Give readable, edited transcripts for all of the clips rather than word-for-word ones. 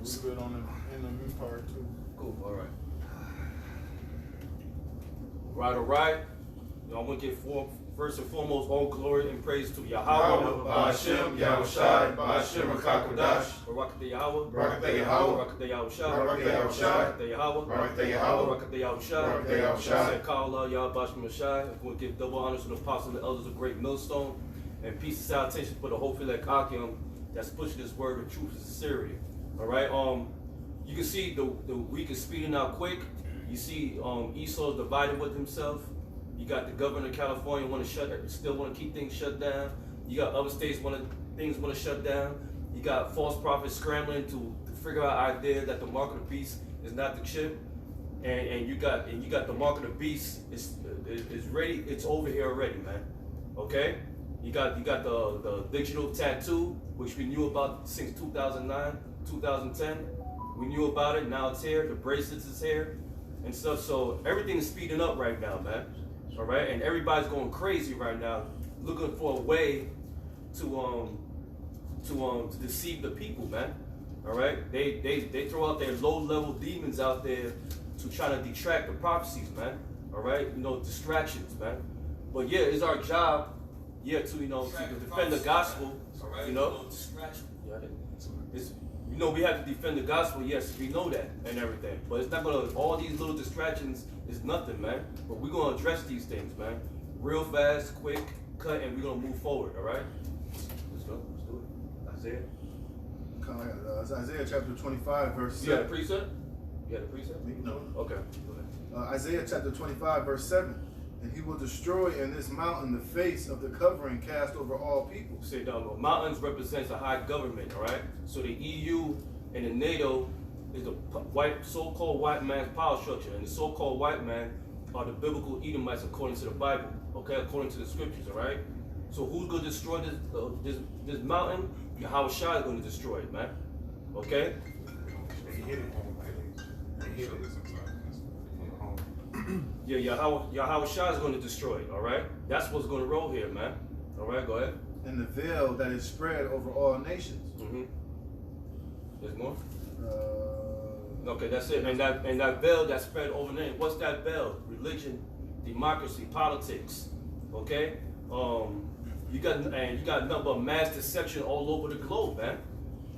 We good on the in the meat part too. Cool. All right. All right. I want to give first and foremost all glory and praise to Yahweh, Ba'ashem, Yahushai, Ba'ashem, Rakakodash, Barakateh Yahweh, Barakateh Yahweh, Barakateh Yahushai, Barakateh Yahushai, Barakateh Yahweh, Barakateh Yahweh, Barakateh Yahushai, Barakateh Yahushai. Said Kala Yahweh Shai. I want to give double honors to the apostles and the elders of Great Millstone, and peace and salutation for the whole Philek Akim that's pushing this word of truth and sincerity. All right. You can see the week is speeding out quick. You see, Esau's divided with himself. You got the governor of California still want to keep things shut down. You got other states want to shut down. You got false prophets scrambling to figure out idea that the mark of the beast is not the chip, and you got the mark of the beast is ready. It's over here already, man. Okay. You got the digital tattoo, which we knew about since 2009, 2010. We knew about it. Now it's here. The bracelets is here, and stuff. So everything is speeding up right now, man. All right, and everybody's going crazy right now, looking for a way to deceive the people, man. All right, they throw out their low-level demons out there to try to detract the prophecies, man. All right, distractions, man. But yeah, it's our job, to defend the gospel. Distraction. Yeah, we have to defend the gospel. Yes, we know that and everything. But it's not gonna. All these little distractions is nothing, man. But we're gonna address these things, man. Real fast, quick, cut, and we're gonna move forward. All right. Let's go. Let's do it. Isaiah. Isaiah chapter 25, verse 7. You got a precept? You got a precept? No. Okay. Go ahead. Isaiah chapter 25, verse 7. And he will destroy in this mountain the face of the covering cast over all people. Say, mountains represents a high government, all right? So the EU and the NATO is the so-called white man's power structure, and the so-called white man are the biblical Edomites according to the Bible, okay? According to the scriptures, all right? So who's going to destroy this mountain? Yahweh Shai is going to destroy it, man. Okay? Yeah, Yahweh Shai is going to destroy it, all right? That's what's going to roll here, man. All right, go ahead. And the veil that is spread over all nations. Mm-hmm. There's more? Okay, that's it. And that veil that spread over nations. What's that veil? Religion, democracy, politics. Okay? You got nothing but mass deception all over the globe, man.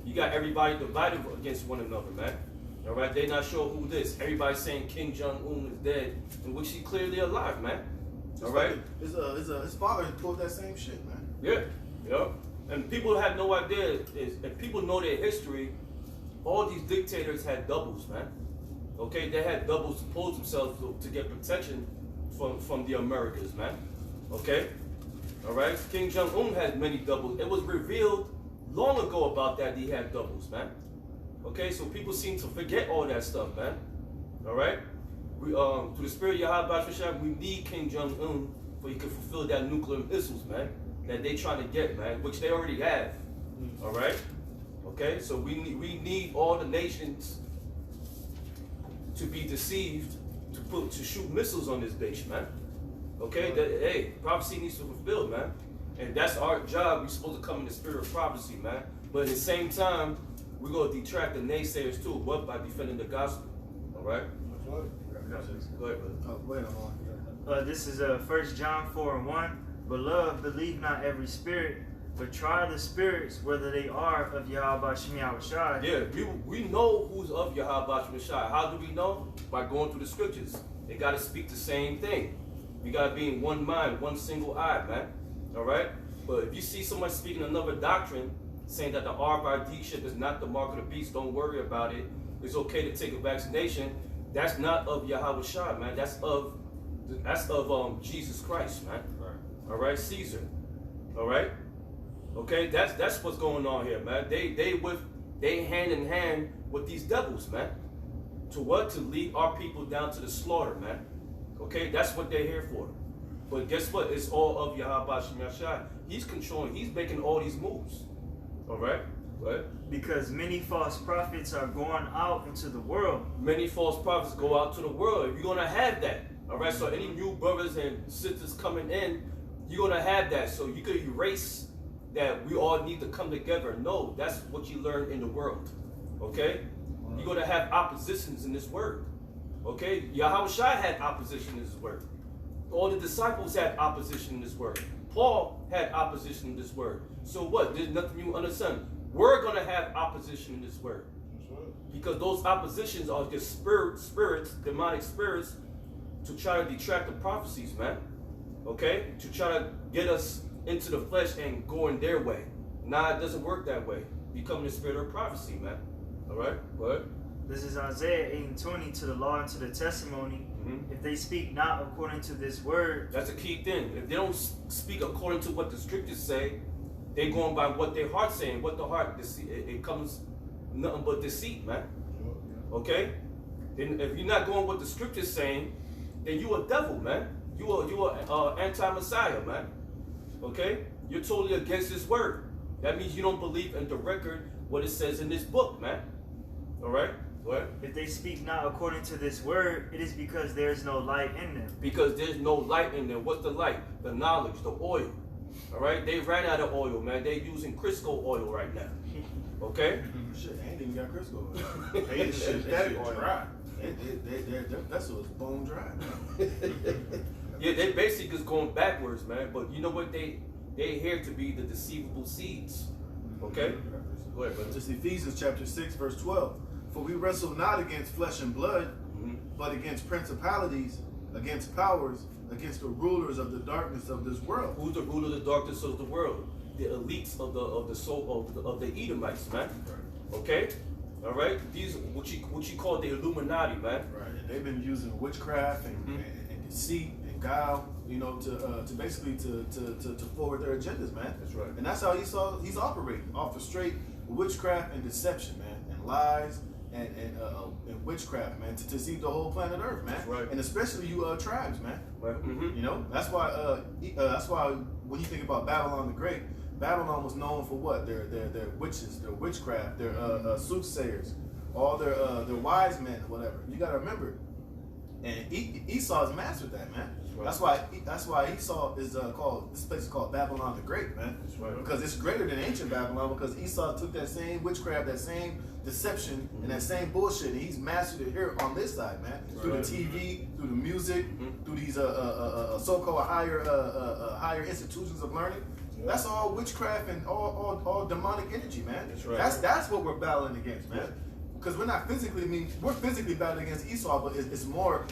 You got everybody divided against one another, man. All right, they're not sure who this. Everybody's saying Kim Jong-un is dead, in which he's clearly alive, man. All right. His father pulled that same shit, man. Yeah. And people have no idea. If people know their history, all these dictators had doubles, man. Okay, they had doubles to pose themselves to get protection from the Americas, man. Okay. All right. Kim Jong-un had many doubles. It was revealed long ago about that he had doubles, man. Okay, so people seem to forget all that stuff, man. All right, we through the spirit of Yahweh Bashar, we need Kim Jong-un so he can fulfill that nuclear missiles, man, that they trying to get, man, which they already have. All right, okay, so we need all the nations to be deceived to shoot missiles on this bitch, man. Okay, prophecy needs to fulfill, man, and that's our job. We're supposed to come in the spirit of prophecy, man, but at the same time, we're going to detract the naysayers too, but by defending the gospel. All right? Go ahead, brother. Oh, wait on. This is 1 John 4:1. Beloved, believe not every spirit, but try the spirits whether they are of Yahweh Shem Yahushai. Yeah, we know who's of Yahweh Shem Yahushai. How do we know? By going through the scriptures. They got to speak the same thing. We got to be in one mind, one single eye, man. All right? But if you see someone speaking another doctrine, saying that the RFID chip is not the mark of the beast, don't worry about it. It's okay to take a vaccination. That's not of Yahweh Shai, man. That's of Jesus Christ, man. Right. All right, Caesar. All right. Okay, that's what's going on here, man. They hand in hand with these devils, man. To what? To lead our people down to the slaughter, man. Okay, that's what they're here for. But guess what? It's all of Yahweh Shem Yahushai. He's controlling. He's making all these moves. All right. Go ahead. Because many false prophets are going out into the world. Many false prophets go out to the world. You're gonna have that. All right. So any new brothers and sisters coming in, you're gonna have that. So you could erase that we all need to come together. No, that's what you learn in the world. Okay? You're going to have oppositions in this word. Okay? Yahushua had opposition in this word. All the disciples had opposition in this word. Paul had opposition in this word. So what? There's nothing you understand. We're going to have opposition in this word. Because those oppositions are just spirits, demonic spirits, to try to detract the prophecies, man. Okay? To try to get us into the flesh and going their way. Nah, it doesn't work that way. Becoming the spirit of prophecy, man. All right? Go ahead. This is Isaiah 8:20. To the law and to the testimony. If they speak not according to this word. That's a key thing. If they don't speak according to what the scriptures say, they're going by what their heart's saying. What the heart, it comes nothing but deceit, man. Okay? Then if you're not going what the scripture's saying, then you a devil, man. You are anti-Messiah, man. Okay? You're totally against this word. That means you don't believe in the record what it says in this book, man. All right? Go ahead. If they speak not according to this word, it is because there is no light in them. Because there's no light in them. What's the light? The knowledge, the oil. All right? They ran out of oil, man. They're using Crisco oil right now. Okay? Shit, they ain't even got Crisco. They shit that oil dry. Their vessel is bone dry. Yeah, they basically just going backwards, man. But you know what? They here to be the deceivable seeds. Okay? Go ahead, brother. Just Ephesians chapter 6, verse 12. For we wrestle not against flesh and blood, but against principalities, against powers, against the rulers of the darkness of this world. Who's the ruler of the darkness of the world? The elites of the soul of the Edomites, man. Okay? All right? These what you call the Illuminati, man. Right. And they've been using witchcraft and deceit and guile, you know, to basically to forward their agendas, man. That's right. And that's how he's operating off of straight witchcraft and deception, man, and lies and witchcraft, man, to deceive the whole planet Earth, man. That's right. And especially you tribes, man. Right. You know, that's why when you think about Babylon the Great, Babylon was known for what? Their witches, their witchcraft, their soothsayers, all their wise men, whatever. You got to remember, and Esau's mastered that, man. Right. That's why Esau is called. This place is called Babylon the Great, man. That's right. Because it's greater than ancient Babylon. Because Esau took that same witchcraft, that same deception, and that same bullshit, and he's mastered it here on this side, man. Through the TV, through the music, through these so-called higher institutions of learning. That's all witchcraft and all demonic energy, man. That's right. That's what we're battling against, man. Because we're not physically, we're physically battling against Esau, but it's more of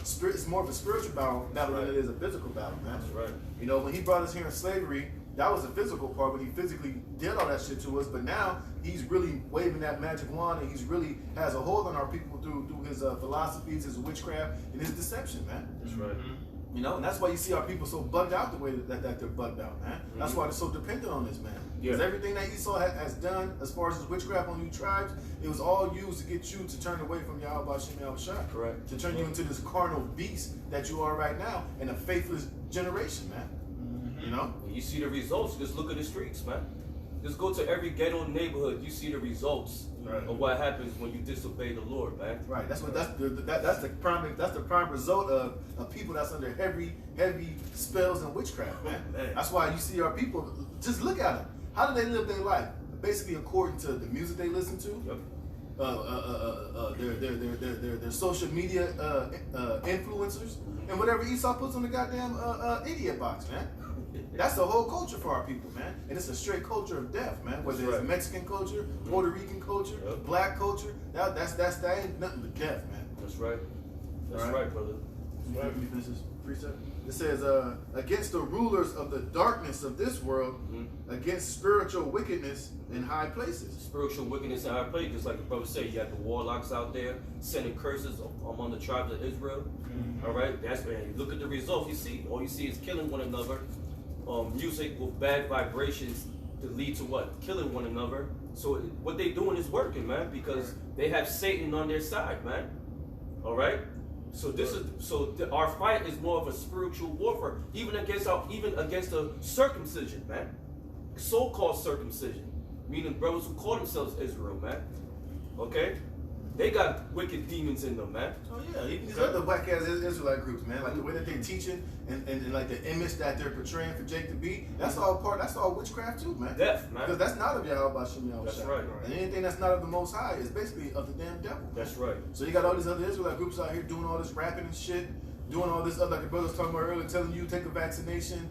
a spiritual battle than it is a physical battle, man. That's right. You know, when he brought us here in slavery, that was a physical part when he physically did all that shit to us. But now he's really waving that magic wand, and he's really has a hold on our people through his philosophies, his witchcraft, and his deception, man. That's right. You know, and that's why you see our people so bugged out the way that they're bugged out, man. That's why they're so dependent on this, man. Because everything that Esau has done as far as his witchcraft on you tribes, it was all used to get you to turn away from Yahweh Shem Yahushua. Correct. To turn you into this carnal beast that you are right now in a faithless generation, man. You know? When you see the results, just look at the streets, man. Just go to every ghetto neighborhood. You see the results of what happens when you disobey the Lord, man. Right. That's the prime result of people that's under heavy spells and witchcraft, man. That's why you see our people. Just look at them. How do they live their life? Basically, according to the music they listen to, their social media influencers, and whatever Esau puts on the goddamn idiot box, man. That's the whole culture for our people, man. And it's a straight culture of death, man. Whether it's Mexican culture, Puerto Rican culture, black culture, that ain't nothing but death, man. That's right. That's right, brother. Let me finish this precept. It says, against the rulers of the darkness of this world, against spiritual wickedness in high places. Spiritual wickedness in high places, just like the brother said, you got the warlocks out there sending curses among the tribes of Israel. All right, that's man. You look at the results. You see, all you see is killing one another. Music with bad vibrations to lead to what? Killing one another. So what they doing is working, man, because they have Satan on their side, man. All right. So our fight is more of a spiritual warfare, even against the circumcision, man. So-called circumcision, meaning brothers who call themselves Israel, man. Okay. they got wicked demons in them, man. Oh yeah, even these other whack ass Israelite groups, man. Like the way that they're teaching and like the image that they're portraying for Jake to be, that's all witchcraft too, man. Death, man. Because that's not of Yahweh Shem Yahweh. That's right. And anything that's not of the Most High is basically of the damn devil. That's right. So you got all these other Israelite groups out here doing all this rapping and shit, doing all this other, like the brother was talking about earlier, telling you take a vaccination,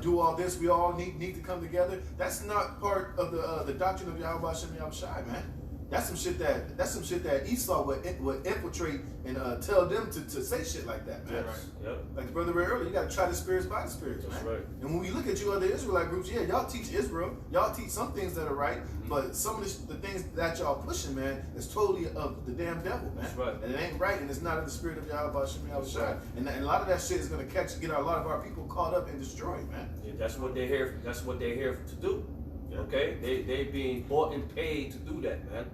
do all this. We all need to come together. That's not part of the doctrine of Yahweh Shem Yahweh Shai, man. That's some shit that Esau would infiltrate and tell them to say shit like that, man. Yes. Yep. Like the brother read earlier, you got to try the spirits by the spirits, That's man. right. And when we look at you other Israelite groups, yeah, y'all teach Israel, y'all teach some things that are right, but some of the things that y'all pushing, man, is totally of the damn devil, man. That's right. And it ain't right, and it's not of the spirit of Yahweh Shem Yahweh That's Shai. right. And a lot of that shit is gonna get a lot of our people caught up and destroyed, man. Yeah, that's what they're here. That's what they're here to do. Yeah. Okay, they being bought and paid to do that, man.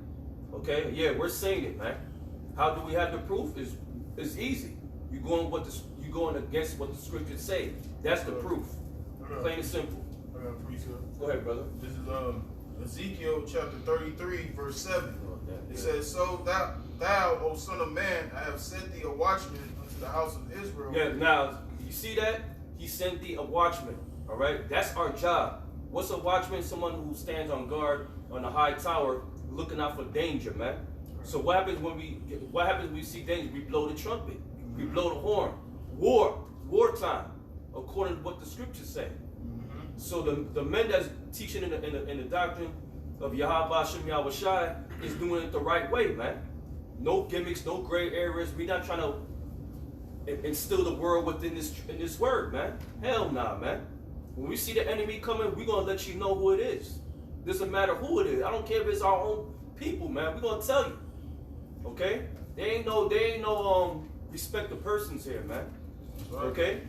Okay, yeah, we're saying it, man. How do we have the proof? It's easy. You going against what the scriptures say. That's the proof. Plain and simple. I got a precept. Go ahead, brother. This is Ezekiel chapter 33, verse 7. It Yeah. says, "So thou, O son of man, I have sent thee a watchman unto the house of Israel." Yeah, now, you see that? He sent thee a watchman, all right? That's our job. What's a watchman? Someone who stands on guard on a high tower looking out for danger, man. So what happens when we see danger? We blow the trumpet. We blow the horn. Wartime, according to what the scriptures say. So the men that's teaching in the doctrine of Yahweh Shem Yahweh Shai is doing it the right way, man. No gimmicks, no gray areas. We're not trying to instill the world within this word, man. Hell nah, man. When we see the enemy coming, we're gonna let you know who it is. Doesn't matter who it is. I don't care if it's our own people, man. We're gonna tell you. Okay? They ain't no respect of persons here, man. Okay?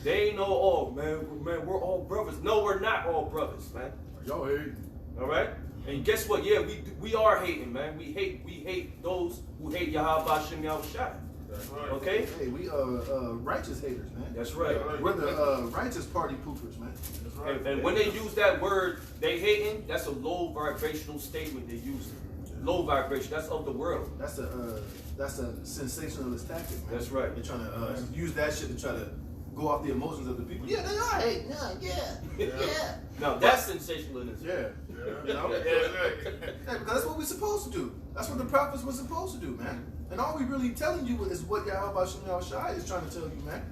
They ain't no, oh man, we're all brothers. No, we're not all brothers, man. Y'all hate. All right? And guess what? Yeah, we are hating, man. We hate those who hate Yahweh Shem Yahweh Shai. That's right. Okay? Hey, we righteous haters, man. That's right. We're the righteous party poopers, man. That's right. And when they use that word, they hating, that's a low vibrational statement they use. Low vibration, that's of the world. That's a sensationalist tactic, man. That's right. They're trying to use that shit to try to go off the emotions of the people. Yeah, they are hating. Yeah. Now that's sensationalism. Yeah. You know? Yeah, because that's what we're supposed to do. That's what the prophets were supposed to do, man. And all we really telling you is what Yahweh Shem Yahweh Shai is trying to tell you, man.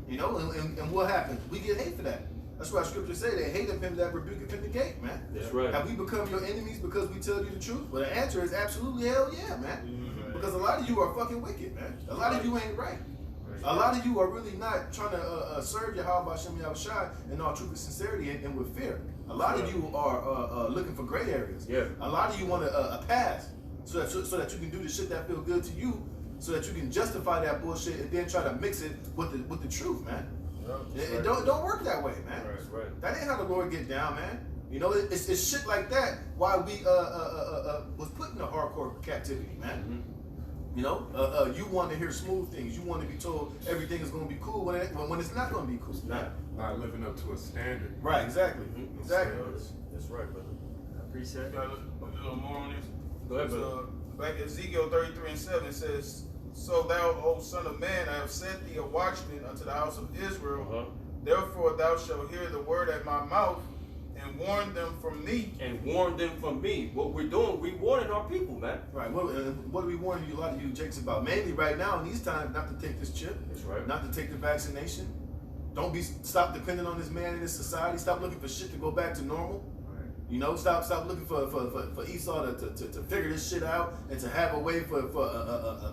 You know, and what happens? We get hate for that. That's why scriptures say they hate of him that rebuketh in the gate, man. That's right. Have we become your enemies because we tell you the truth? Well, the answer is absolutely hell yeah, man. Because a lot of you are fucking wicked, man. A lot of you ain't right. A lot of you are really not trying to serve Yahweh Shem Yahweh Shai in all truth and sincerity and with fear. A lot of you are looking for gray areas. Yeah. A lot of you want a pass so that you can do the shit that feel good to you, so that you can justify that bullshit and then try to mix it with the truth, man. It don't work that way, man. That's right. That ain't how the Lord get down, man. You know, it's shit like that why we was put in a hardcore captivity, man. You know, you want to hear smooth things. You want to be told everything is going to be cool when it's not going to be cool. It's not. Not living up to a standard. Right, exactly. Exactly. That's right, brother. You Appreciate it. got a little more on this? Go ahead, brother. Back in Ezekiel 33 and 7, it says, "So thou, O son of man, I have sent thee a watchman unto the house of Israel. Therefore thou shalt hear the word at my mouth, and warn them from me." And warn them from me. What we're doing, we warning our people, man. Right. What are we warning you, a lot of you Jakes, about? Mainly right now in these times, not to take this chip. That's right. Not to take the vaccination. Stop depending on this man in this society. Stop looking for shit to go back to normal. You know, stop looking for Esau to figure this shit out and to have a way for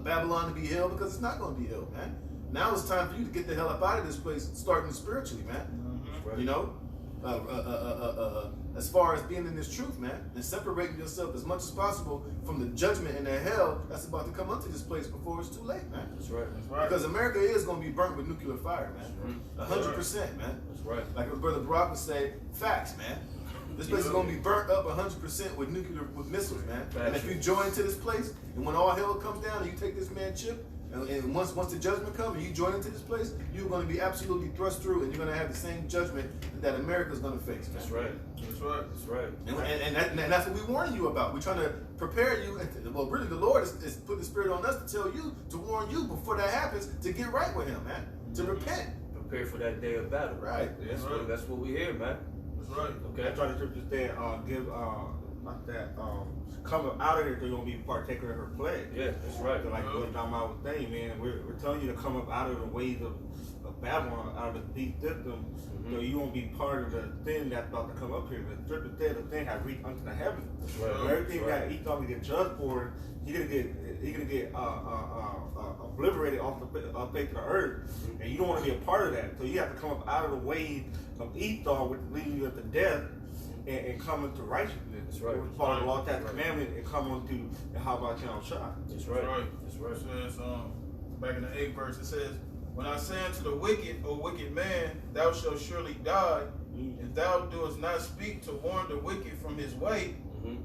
Babylon to be healed, because it's not going to be healed, man. Now it's time for you to get the hell up out of this place, starting spiritually, man. Right. You know, as far as being in this truth, man, and separating yourself as much as possible from the judgment and the hell that's about to come onto this place before it's too late, man. That's right. Because America is going to be burnt with nuclear fire, man. 100%, man. That's right. Like what Brother Barack would say, facts, man. This place is going to be burnt up 100% with missiles, man. And if you join to this place, and when all hell comes down and you take this man chip, And once the judgment comes and you join into this place, you're going to be absolutely thrust through, and you're going to have the same judgment that America's going to face. Man. That's right. That's right. That's right. And that's what we're warning you about. We're trying to prepare you. Well, really, the Lord is putting the Spirit on us to tell you, to warn you before that happens, to get right with Him, man. To repent. Prepare for that day of battle. Right. That's what we hear, man. That's right. Okay. That's why the scripture said, coming out of it, they're gonna be partaker of her plague. Yeah, that's right. So like what Dom was saying, man, we're telling you to come up out of the ways of Babylon, out of the system, so you won't be part of the thing that's about to come up here. The scripture said the thing has reached unto the heaven. That's right. So everything that Esau will get judged for, he's gonna get obliterated off the face of the earth, and you don't want to be a part of that. So you have to come up out of the ways of Esau, which leads you to death, and come into righteousness. That's right. Follow the law, statutes, commandment, and come onto the how about channel shot. That's right. That's right. It says, back in the 8th verse, it says, when I say unto the wicked, O wicked man, thou shalt surely die, if thou doest not speak to warn the wicked from his way,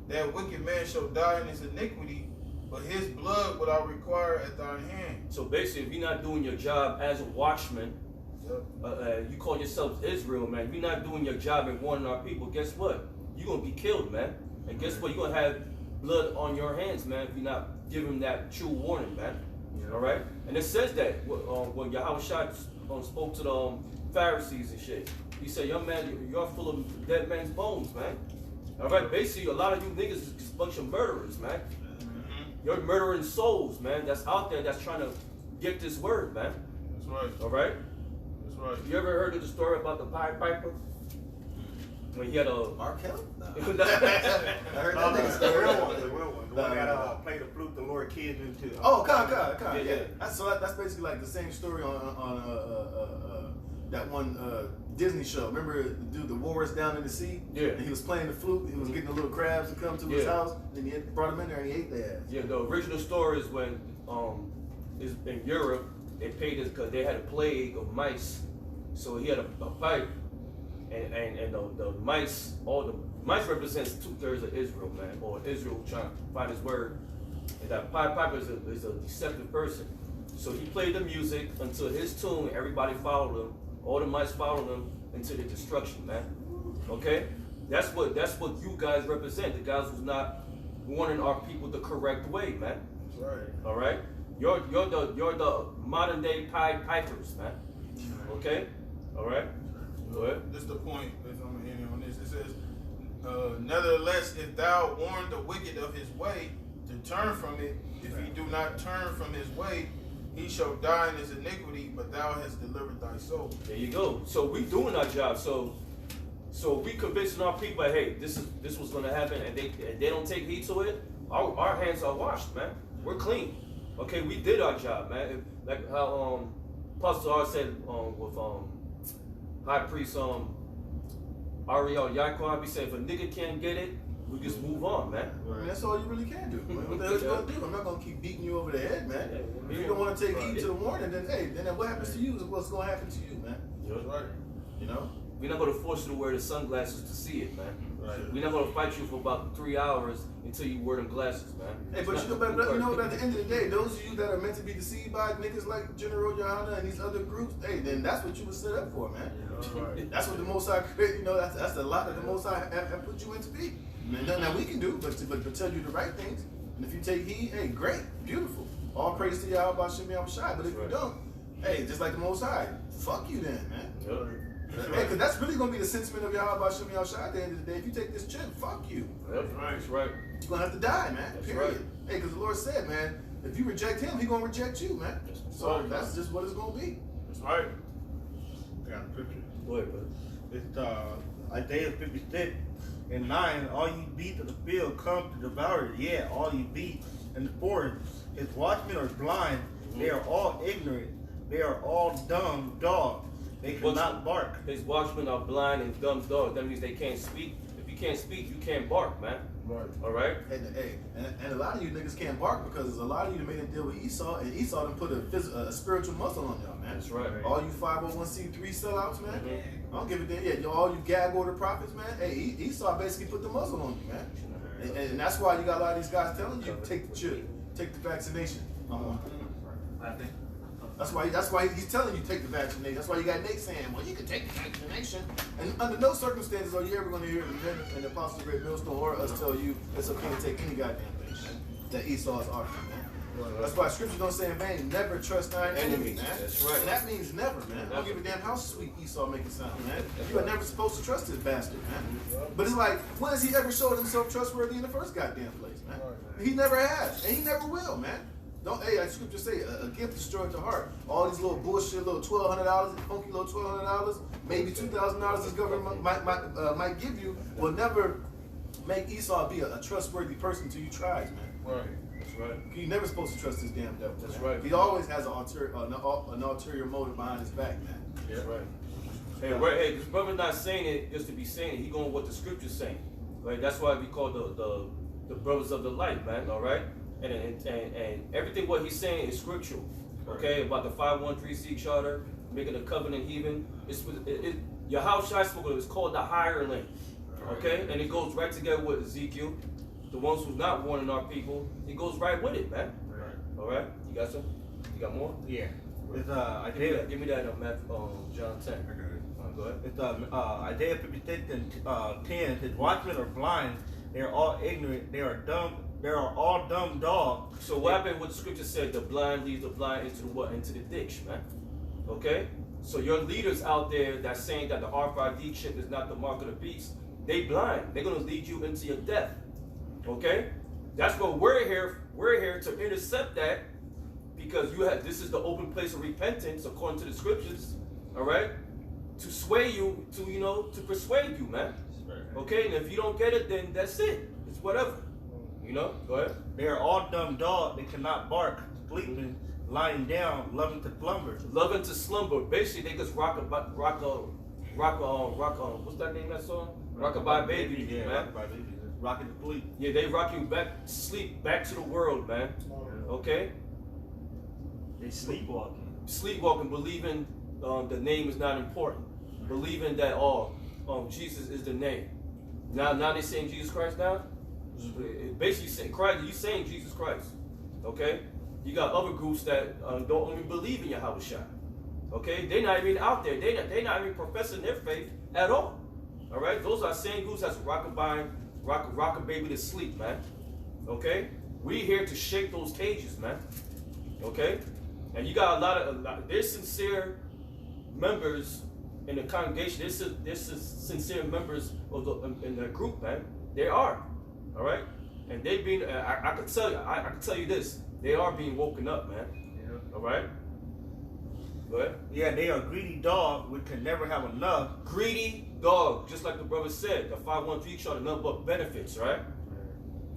that wicked man shall die in his iniquity, but his blood will I require at thine hand. So basically, if you're not doing your job as a watchman, you call yourself Israel, man. If you're not doing your job and warning our people, guess what? You're going to be killed, man. And guess what? You're going to have blood on your hands, man, if you're not giving that true warning, man. All right? And it says that when Yahweh spoke to the Pharisees and shit, he said, young man, you're full of dead man's bones, man. All right? Basically, a lot of you niggas is just a bunch of murderers, man. You're murdering souls, man, that's out there that's trying to get this word, man. That's right. All right? That's right. You ever heard of the story about the Pied Piper? When he had a... Mark Kelly? No. I heard that nigga The story. real one. The one that played the flute, the Lord kids into. Oh, God. Yeah. That's basically like the same story on that one Disney show. Remember the dude, the walrus down in the sea? Yeah. And he was playing the flute. He was getting the little crabs to come to his house. And he brought them in there and he ate their ass. Yeah, the original story is when is in Europe, they paid us because they had a plague of mice. So he had a pipe, and the mice, all the mice represents 2/3 of Israel, man, or Israel trying to find his word. And that Pied Piper is a deceptive person. So he played the music until his tune, everybody followed him, all the mice followed him into the destruction, man. Okay? That's what you guys represent, the guys who's not warning our people the correct way, man. That's right. All right? You're the modern day Pied Pipers, man. Okay? All right? Go ahead. This is the point, if I'm ending on this. It says, nevertheless, if thou warn the wicked of his way to turn from it, if he do not turn from his way, he shall die in his iniquity, but thou hast delivered thy soul. There you go. So we doing our job. So we convincing our people, hey, this was gonna happen, and they don't take heed to it. Our hands are washed, man. We're clean. Okay, we did our job, man. Like how Pastor R said with High Priest Ariel Yaakov, he said, if a nigga can't get it, we just move on, man. I mean, that's all you really can do. What the hell you gonna do? I'm not gonna keep beating you over the head, man. If you don't want to take heed to the warning, then what happens to you is what's gonna happen to you, man. That's right. You know? We're not gonna force you to wear the sunglasses to see it, man. Right. We're not gonna fight you for about 3 hours until you wear them glasses, man. Hey, but you know, at the end of the day, those of you that are meant to be deceived by niggas like General Yohana and these other groups, hey, then that's what you were set up for, man. Right. That's what the Most High created. You know, that's a lot that the Most High have put you in to be. Nothing that we can do, but tell you the right things. And if you take heed, hey, great, beautiful. All praise to Yahweh Bashem Yahushai. But if you don't, hey, just like the Most High, fuck you then, man. Hey, because that's really going to be the sentiment of Yahweh Bashem Yahushai at the end of the day. If you take this chip, fuck you. That's right. That's right. You're going to have to die, man. That's Period. right. Hey, because the Lord said, man, if you reject him, he's going to reject you, man. So that's just what it's going to be. That's right. I got a scripture. Go ahead, brother. It's Isaiah 56:9. All you beasts of the field come to devour it. Yeah, all you beasts in the forest. His watchmen are blind. They are all ignorant. They are all dumb dogs. They cannot bark. His watchmen are blind and dumb dogs. That means they can't speak. If you can't speak, you can't bark, man. Right. All right? And a lot of you niggas can't bark because a lot of you made a deal with Esau, and Esau done put a spiritual muscle on y'all, man. That's right. All you 501c3 sellouts, man. Mhm. I don't give a damn. Yeah, all you gag order prophets, man. Hey, Esau basically put the muzzle on you, man. And that's why you got a lot of these guys telling you, take the chip, take the vaccination. I think. That's why he's telling you take the vaccination. That's why you got Nate saying, well, you can take the vaccination. And under no circumstances are you ever going to hear an Apostle Great Millstone or us tell you it's okay to take any goddamn thing, man, that Esau is offering, man. That's why scripture don't say in vain, never trust thine enemy, man. That's right. And that means never, man. I don't give a damn how sweet Esau make it sound, man. You are never supposed to trust this bastard, man. But it's like, when has he ever showed himself trustworthy in the first goddamn place, man? He never has, and he never will, man. Don't, hey, like scripture say, a gift destroyed the heart. All these little bullshit, little $1,200, funky little $1,200, maybe $2,000 this government might give you, will never make Esau be a trustworthy person till you tries, man. Right. That's right. You're never supposed to trust this damn devil. That's man. right. He always has an ulterior motive behind his back, man. That's right. Hey, this brother not saying it just to be saying it. He going what the scripture's saying, right? That's why we call the brothers of the light, man. All right. And everything what he's saying is scriptural, okay? About the 513C charter, making a covenant even. Your house is called the hireling, okay? And it goes right together with Ezekiel, the ones who's not warning our people. It goes right with it, man. Right. All right, you got some? You got more? Yeah. It's Give me that John 10. I got it. Go ahead. It's Isaiah 56 and 10 says, watchmen are blind, they are all ignorant, they are dumb. They are all dumb dogs. So what happened? What the scripture said? The blind leads the blind into the what? Into the ditch, man. Okay. So your leaders out there that's saying that the RFID chip is not the mark of the beast, they blind. They're gonna lead you into your death. Okay. That's what we're here. We're here to intercept that because this is the open place of repentance according to the scriptures. All right. To sway you, to persuade you, man. Okay. And if you don't get it, then that's it. It's whatever. Go ahead. They are all dumb dogs. They cannot bark, sleeping, lying down, loving to slumber. Loving to slumber. Basically, they just rock what's that name of that song? Rockabye Baby, Yeah, man. Rockabye Baby. Rocking the sleep. Yeah, they rock you back to sleep, back to the world, man. Okay? They sleepwalking. Sleepwalking, believing the name is not important. Believing that Jesus is the name. Now they saying Jesus Christ now? Basically saying Christ, you saying Jesus Christ. Okay? You got other groups that don't even believe in Yahweh Shai. Okay? They're not even out there. They're not even professing their faith at all. Alright? Those are same groups that's rocking baby to sleep, man. Okay? We here to shake those cages, man. Okay? And you got a lot there's sincere members in the congregation. There's sincere members in the group, man. They are. All right, and they being I can tell you this, they are being woken up, man. Yeah. All right, go ahead. Yeah, they are greedy dogs which can never have enough. Greedy dog, just like the brother said, the 513 charter, nothing but benefits, right?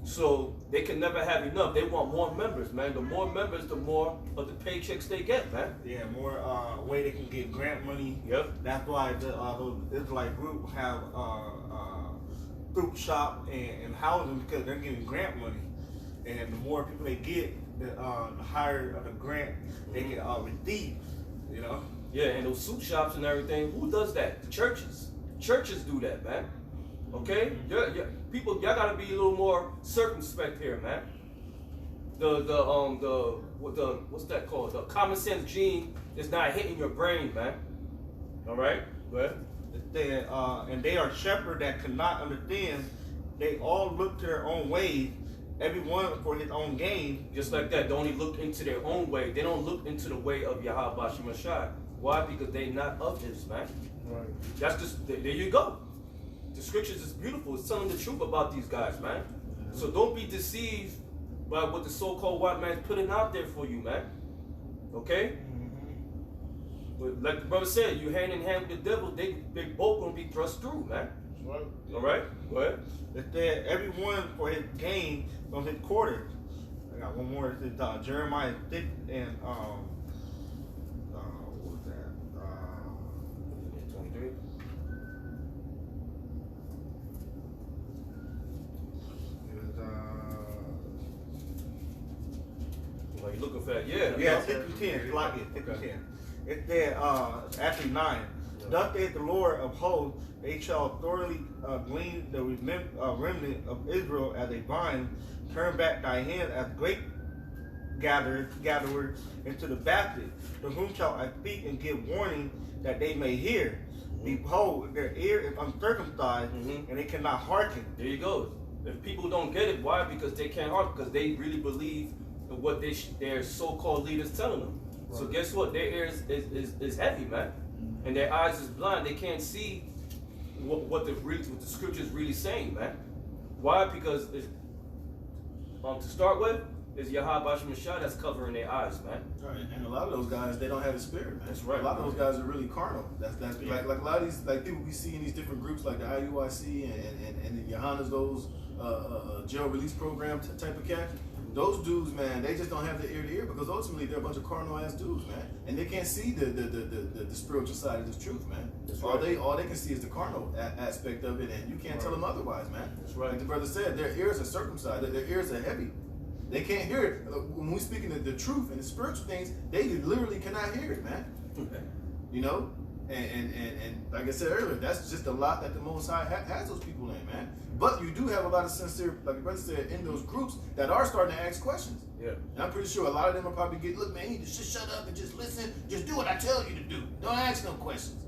So they can never have enough. They want more members, man. The more members, the more of the paychecks they get, man. Yeah, more way they can get grant money. Yep. That's why those Israelite group have fruit shop and housing because they're getting grant money, and the more people they get, the higher the grant they can receive. Yeah, and those soup shops and everything. Who does that? The churches. Churches do that, man. Okay, people, y'all gotta be a little more circumspect here, man. What's that called? The common sense gene is not hitting your brain, man. All right, go ahead. And they are shepherds that cannot understand. They all look to their own ways, everyone for his own gain. Just like that, they only look into their own way. They don't look into the way of Yahweh Shai. Why? Because they're not of his, man. Right. That's just, there you go. The scriptures is beautiful. It's telling the truth about these guys, man. So don't be deceived by what the so-called white man's putting out there for you, man. Okay? But like the brother said, you hand in hand with the devil, they both gonna be thrust through, man. Right. All right? Go ahead. It said everyone for his gain from his quarters. I got one more. It says Jeremiah 6 and what was that? 23. Are you looking for that? Yeah. 6 and 10. Like it. 6 and 10. It said actually 9. Thus saith the Lord of hosts, they shall thoroughly glean the remnant of Israel as a vine. Turn back thy hand as gatherer, and to the Baptist, to whom shall I speak and give warning that they may hear. Behold, their ear is uncircumcised, and they cannot hearken. There you go. If people don't get it, why? Because they can't hearken, because they really believe in what their so-called leaders telling them. Right. So guess what? Their ears is heavy, man, and their eyes is blind. They can't see what the scripture is really saying, man. Why? Because to start with, it's Yahweh Shai that's covering their eyes, man. Right, and a lot of those guys, they don't have the spirit, man. That's right. A lot of those guys are really carnal. That's like a lot of these people we see in these different groups, like the IUIC and the Johannes, those jail release program type of cat. Those dudes, man, they just don't have the ear to ear because ultimately they're a bunch of carnal ass dudes, man, and they can't see the spiritual side of this truth, man. That's all right. they can see is the carnal aspect of it, and you can't tell them otherwise, man. That's right. Like the brother said, their ears are circumcised, their ears are heavy. They can't hear it. When we speaking of the truth and the spiritual things, they literally cannot hear it, man. You know, and like I said earlier, that's just a lot that the Most High has those people in, man. But you do have a lot of sincere, like the brother said, in those groups that are starting to ask questions. Yeah. And I'm pretty sure a lot of them will probably look, man, you just shut up and just listen. Just do what I tell you to do. Don't ask no questions.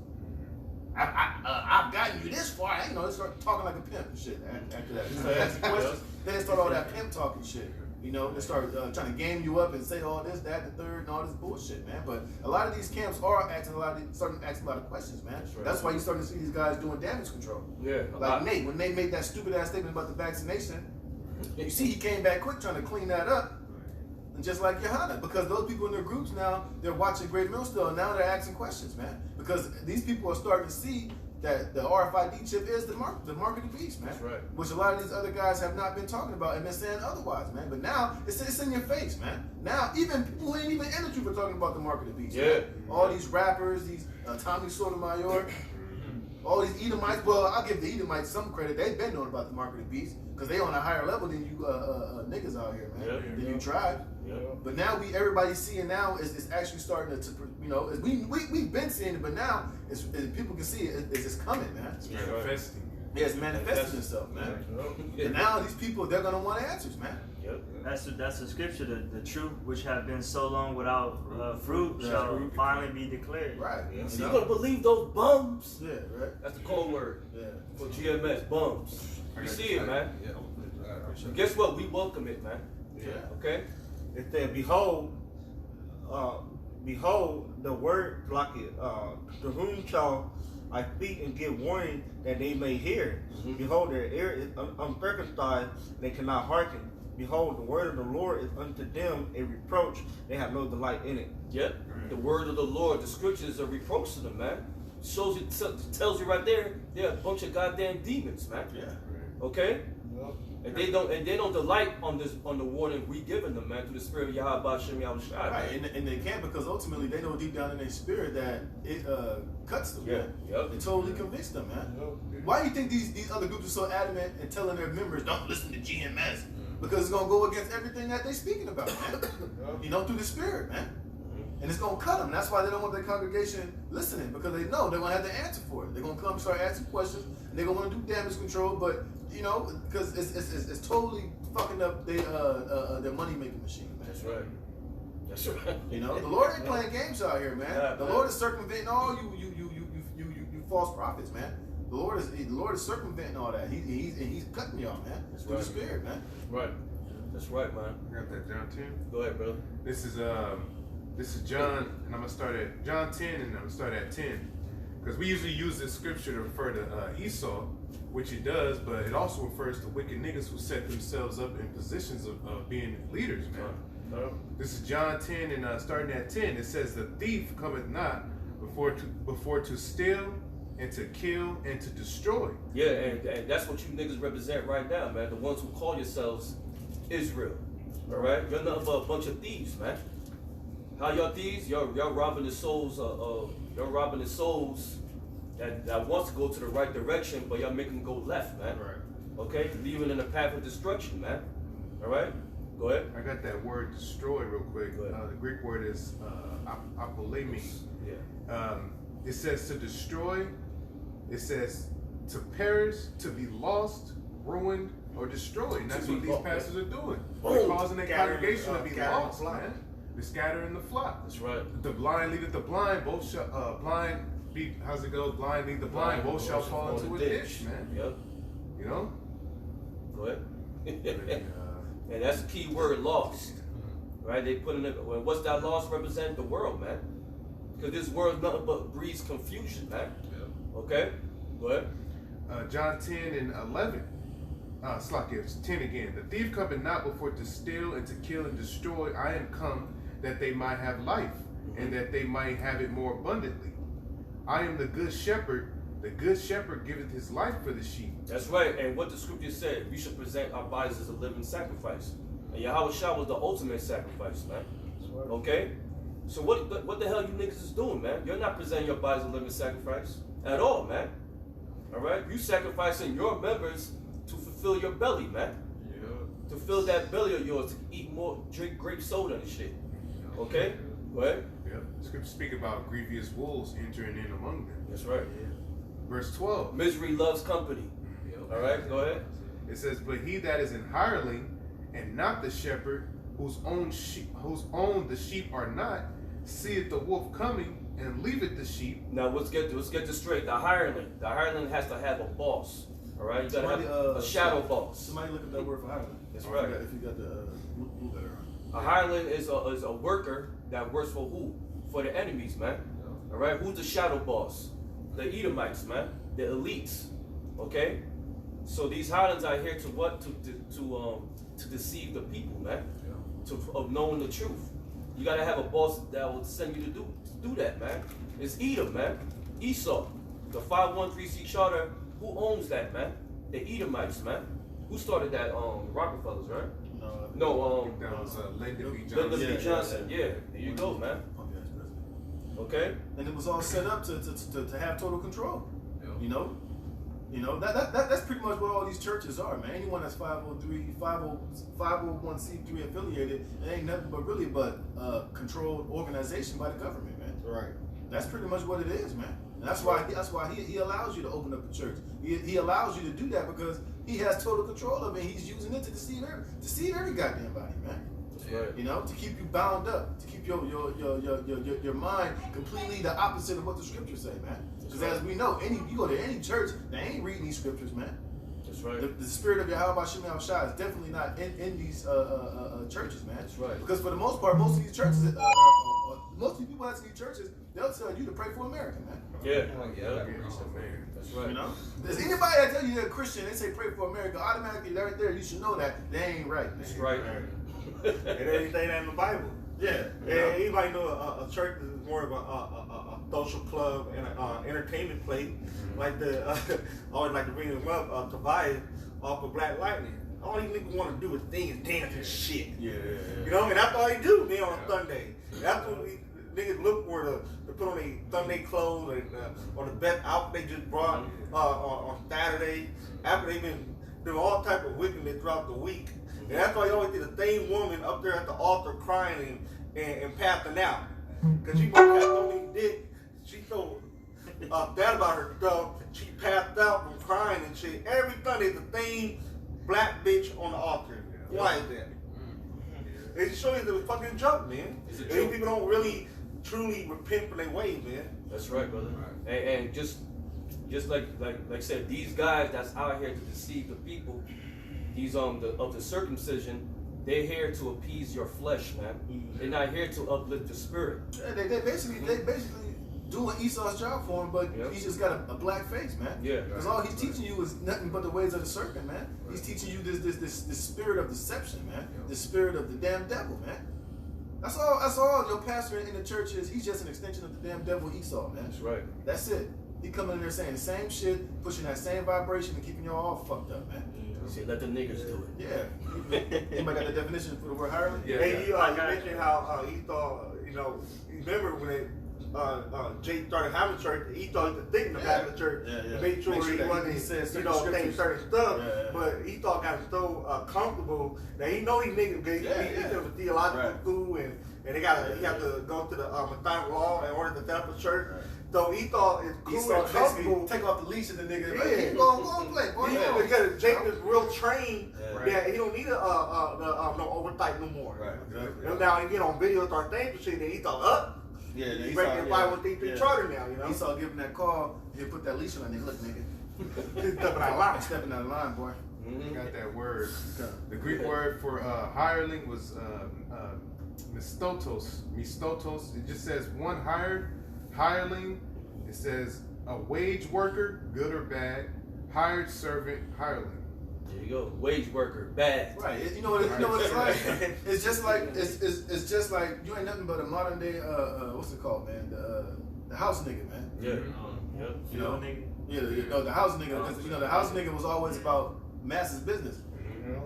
I've gotten you this far. You know, they start talking like a pimp and shit after that. They start asking questions. Then they start all that pimp talking shit. You know, they start trying to game you up and say all this, that, the third, and all this bullshit, man. But a lot of these camps are starting to ask a lot of questions, man. That's right. That's why you starting to see these guys doing damage control. Yeah. Like Nate, when Nate made that stupid ass statement about the vaccination, you see he came back quick trying to clean that up. And just like Johanna, because those people in their groups now, they're watching Great Millstone, and now they're asking questions, man. Because these people are starting to see that the RFID chip is the mark of the beast, man. That's right. Which a lot of these other guys have not been talking about and been saying otherwise, man. But now it's in your face, man. Now even people who ain't even in the truth are talking about the mark of the beast. Yeah. Man. All these rappers, these Tommy Sotomayor, all these Edomites. Well, I'll give the Edomites some credit. They've been knowing about the mark of the beast because they on a higher level than you niggas out here, man. Yeah. Than you tribe. Yeah. But now everybody's seeing now is actually starting to you know, we've been seeing it, but now as people can see it, it's coming, man. It's manifesting. Yeah, it's manifesting itself, man. And now these people, they're gonna want answers, man. Yep. That's the scripture. The truth which have been so long without fruit shall finally be declared. Right. Yeah. You So know? you're gonna believe those bums? Yeah, right. That's the code word Yeah. for GMS, bums. You see it, man. Guess what? We welcome it, man. Yeah. Okay? It said, behold, the word, like it, to whom shall I speak and give warning that they may hear. Behold, their ear is uncircumcised, they cannot hearken. Behold, the word of the Lord is unto them a reproach, they have no delight in it. Yep. The word of the Lord, the scripture is a reproach to them, man. Shows you, tells you right there, they're a bunch of goddamn demons, man. Yeah. Okay? And they don't delight on the warning we giving them, man, through the spirit of Yahweh Shem Yahweh Shai. Right, and they can't because ultimately they know deep down in their spirit that it cuts them, man. Yep. It totally convicts them, man. Why do you think these other groups are so adamant in telling their members don't listen to GMS? Because it's gonna go against everything that they're speaking about, man. You know, through the spirit, man. And it's gonna cut them. That's why they don't want their congregation listening, because they know they're gonna have the answer for it. They're gonna come start asking questions, and they're gonna want to do damage control, but you know, because it's totally fucking up their money making machine, man. That's right. That's right. You know, the Lord ain't playing games out here, man. Yeah, the man. Lord is circumventing all you false prophets, man. The Lord is circumventing all that. He's cutting y'all, man. That's Through right. the spirit, man. Right. That's right, man. You got that John 10? Go ahead, brother. This is John, and I'm gonna start at John 10, and I'm gonna start at 10, because we usually use this scripture to refer to Esau, which it does, but it also refers to wicked niggas who set themselves up in positions of being leaders, man. This is John 10, and starting at 10, it says, "The thief cometh not before to steal, and to kill, and to destroy." Yeah, and that's what you niggas represent right now, man. The ones who call yourselves Israel. All right? You're nothing but a bunch of thieves, man. How y'all thieves? Y'all robbing the souls y'all robbing the souls that wants to go to the right direction, but y'all making them go left, man. Right. Okay? Leaving in the path of destruction, man. All right? Go ahead. I got that word destroy real quick. Go ahead. The Greek word is apolemi. Yeah. It says to destroy. It says to perish, to be lost, ruined, or destroy. And that's To what be these lost, pastors are doing. Boom. They're causing their Scattering, congregation to be scattering lost, the flock. man. They're scattering the flock. That's right. The blind leadeth the blind, both shall how's it go? Blind lead the blind, both shall fall into a ditch, man. Yep. You know? Go ahead. And that's the key word, lost. Right? They put in it. Well, what's that lost represent? The world, man. Because this world nothing but breeds confusion, man. Okay? Go ahead. John 10 and 11. It's 10 again. The thief cometh not before to steal and to kill and destroy. I am come that they might have life, and that they might have it more abundantly. I am the good shepherd. The good shepherd giveth his life for the sheep. That's right. And what the scripture said, we should present our bodies as a living sacrifice. And Yahweh Shah was the ultimate sacrifice, man. Okay? So what the hell you niggas is doing, man? You're not presenting your bodies as a living sacrifice at all, man. All right? You sacrificing your members to fulfill your belly, man. To fill that belly of yours, to eat more, drink grape soda and shit. Okay? Go ahead. Yep. Scripture speak about grievous wolves entering in among them. That's right. Verse 12. Misery loves company. All right? Go ahead. It says, but he that is an hireling and not the shepherd, whose own the sheep are not, seeth the wolf coming and leaveth the sheep. Now let's get this straight. The hireling has to have a boss. All right? You gotta have a shadow boss. Somebody look at that word for hireling. That's right. If you got the blue letter on. A hireling is a worker that works for who? For the enemies, man. All right. Who's the shadow boss? The Edomites, man. The elites. Okay. So these hirelings are here to what? To deceive the people, man. Of knowing the truth. You gotta have a boss that will send you to do that, man. It's Edom, man. Esau. The 513C charter. Who owns that, man? The Edomites, man. Who started that? Rockefellers, right? No, That was Lyndon B. Lyndon Johnson. B. Johnson. Yeah, there you go, man. Okay. And it was all set up to have total control. You know, that's pretty much what all these churches are, man. Anyone that's 501c3 affiliated, it ain't nothing but controlled organization by the government, man. Right. That's pretty much what it is, man. And that's why he allows you to open up a church. He allows you to do that because he has total control of it. He's using it to deceive every goddamn body, man. That's right. You know, to keep you bound up, to keep your mind completely the opposite of what the scriptures say, man. Because as we know, you go to any church, they ain't reading these scriptures, man. That's right. The spirit of Yahweh Shem Shah is definitely not in these churches, man. That's right. Because for the most part, most of these churches, most of the people that's in these churches, they'll tell you to pray for America, man. Yeah. That's That's right. You know, does anybody that tell you they're a Christian, they say pray for America, automatically right there, you should know that they ain't right, man. That's right. And everything that in the Bible. Yeah. Yeah, anybody know a church is more of a social club and an entertainment place, like always like to bring them up, Tobias off of Black Lightning. All these niggas want to do is dance and shit. Yeah. You know, and that's all they do, man, on Sunday. That's what we niggas look for to put on their Sunday clothes or the best outfit they just brought on Saturday after they've been doing all type of wickedness throughout the week. And that's why you always see the same woman up there at the altar crying and passing out. Because she might have so many dick. She's so bad about her stuff. She passed out from crying and shit. Every Sunday, the same black bitch on the altar. Why is that? It shows you the fucking joke, man. These people don't really truly repent for their ways, man. That's right, brother. And just like I said, these guys that's out here to deceive the people, these of the circumcision, they're here to appease your flesh, man. They're not here to uplift your spirit. Yeah, they basically doing Esau's job for him, but he's just got a black face, man. Yeah. Because all he's teaching you is nothing but the ways of the serpent, man. He's teaching you this spirit of deception, man. The spirit of the damn devil, man. That's all your pastor in the church is. He's just an extension of the damn devil Esau, man. That's right. That's it. He coming in there saying the same shit, pushing that same vibration and keeping y'all all fucked up, man. See, let the niggas do it. Yeah. Anybody got the definition for the word hireling? Yeah. Hey, you mentioned how Esau, you know, remember when Jake started having church, he thought he could think of having church. Make sure he wasn't, saying certain stuff. But he thought got so comfortable that he know these niggas, he was theological school and he have to go to the Messiah law in order to set up a church. So he thought it's cool and comfortable. Take off the leash of the nigga. Like, go on, play. Because Jake is real trained that he don't need no oversight no more. And now he get on video, start saying shit, and he thought, he's breaking the 5133 charter now, you know? He saw giving that call, he'll put that leash on that nigga. Look, nigga. He's stepping out of line. Stepping out of line, boy. You got that word. The Greek word for hireling was mistotos. Mistotos. It just says one hireling. It says a wage worker, good or bad. Hired servant, hireling. There you go. Wage worker, bad. Right. You know what it's like? It's just like it's just like you ain't nothing but a modern day what's it called, man? The house nigga, man. Yeah. You know, the house nigga, because the house nigga was always about masses business.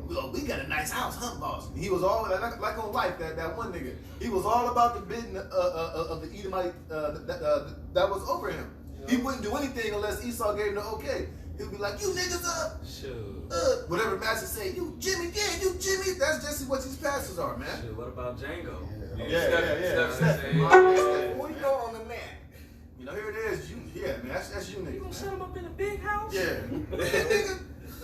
We got a nice house, huh, boss? He was all like on life. That one nigga, he was all about the bidding of the Edomite that was over him. He wouldn't do anything unless Esau gave him the okay. He'd be like, "You niggas up." Sure. Whatever master say, you Jimmy. That's just what these pastors are, man. Shit, what about Django? What you doing on the mat? You know, here it is. Man, that's you, nigga. You gonna set him up in a big house? Yeah.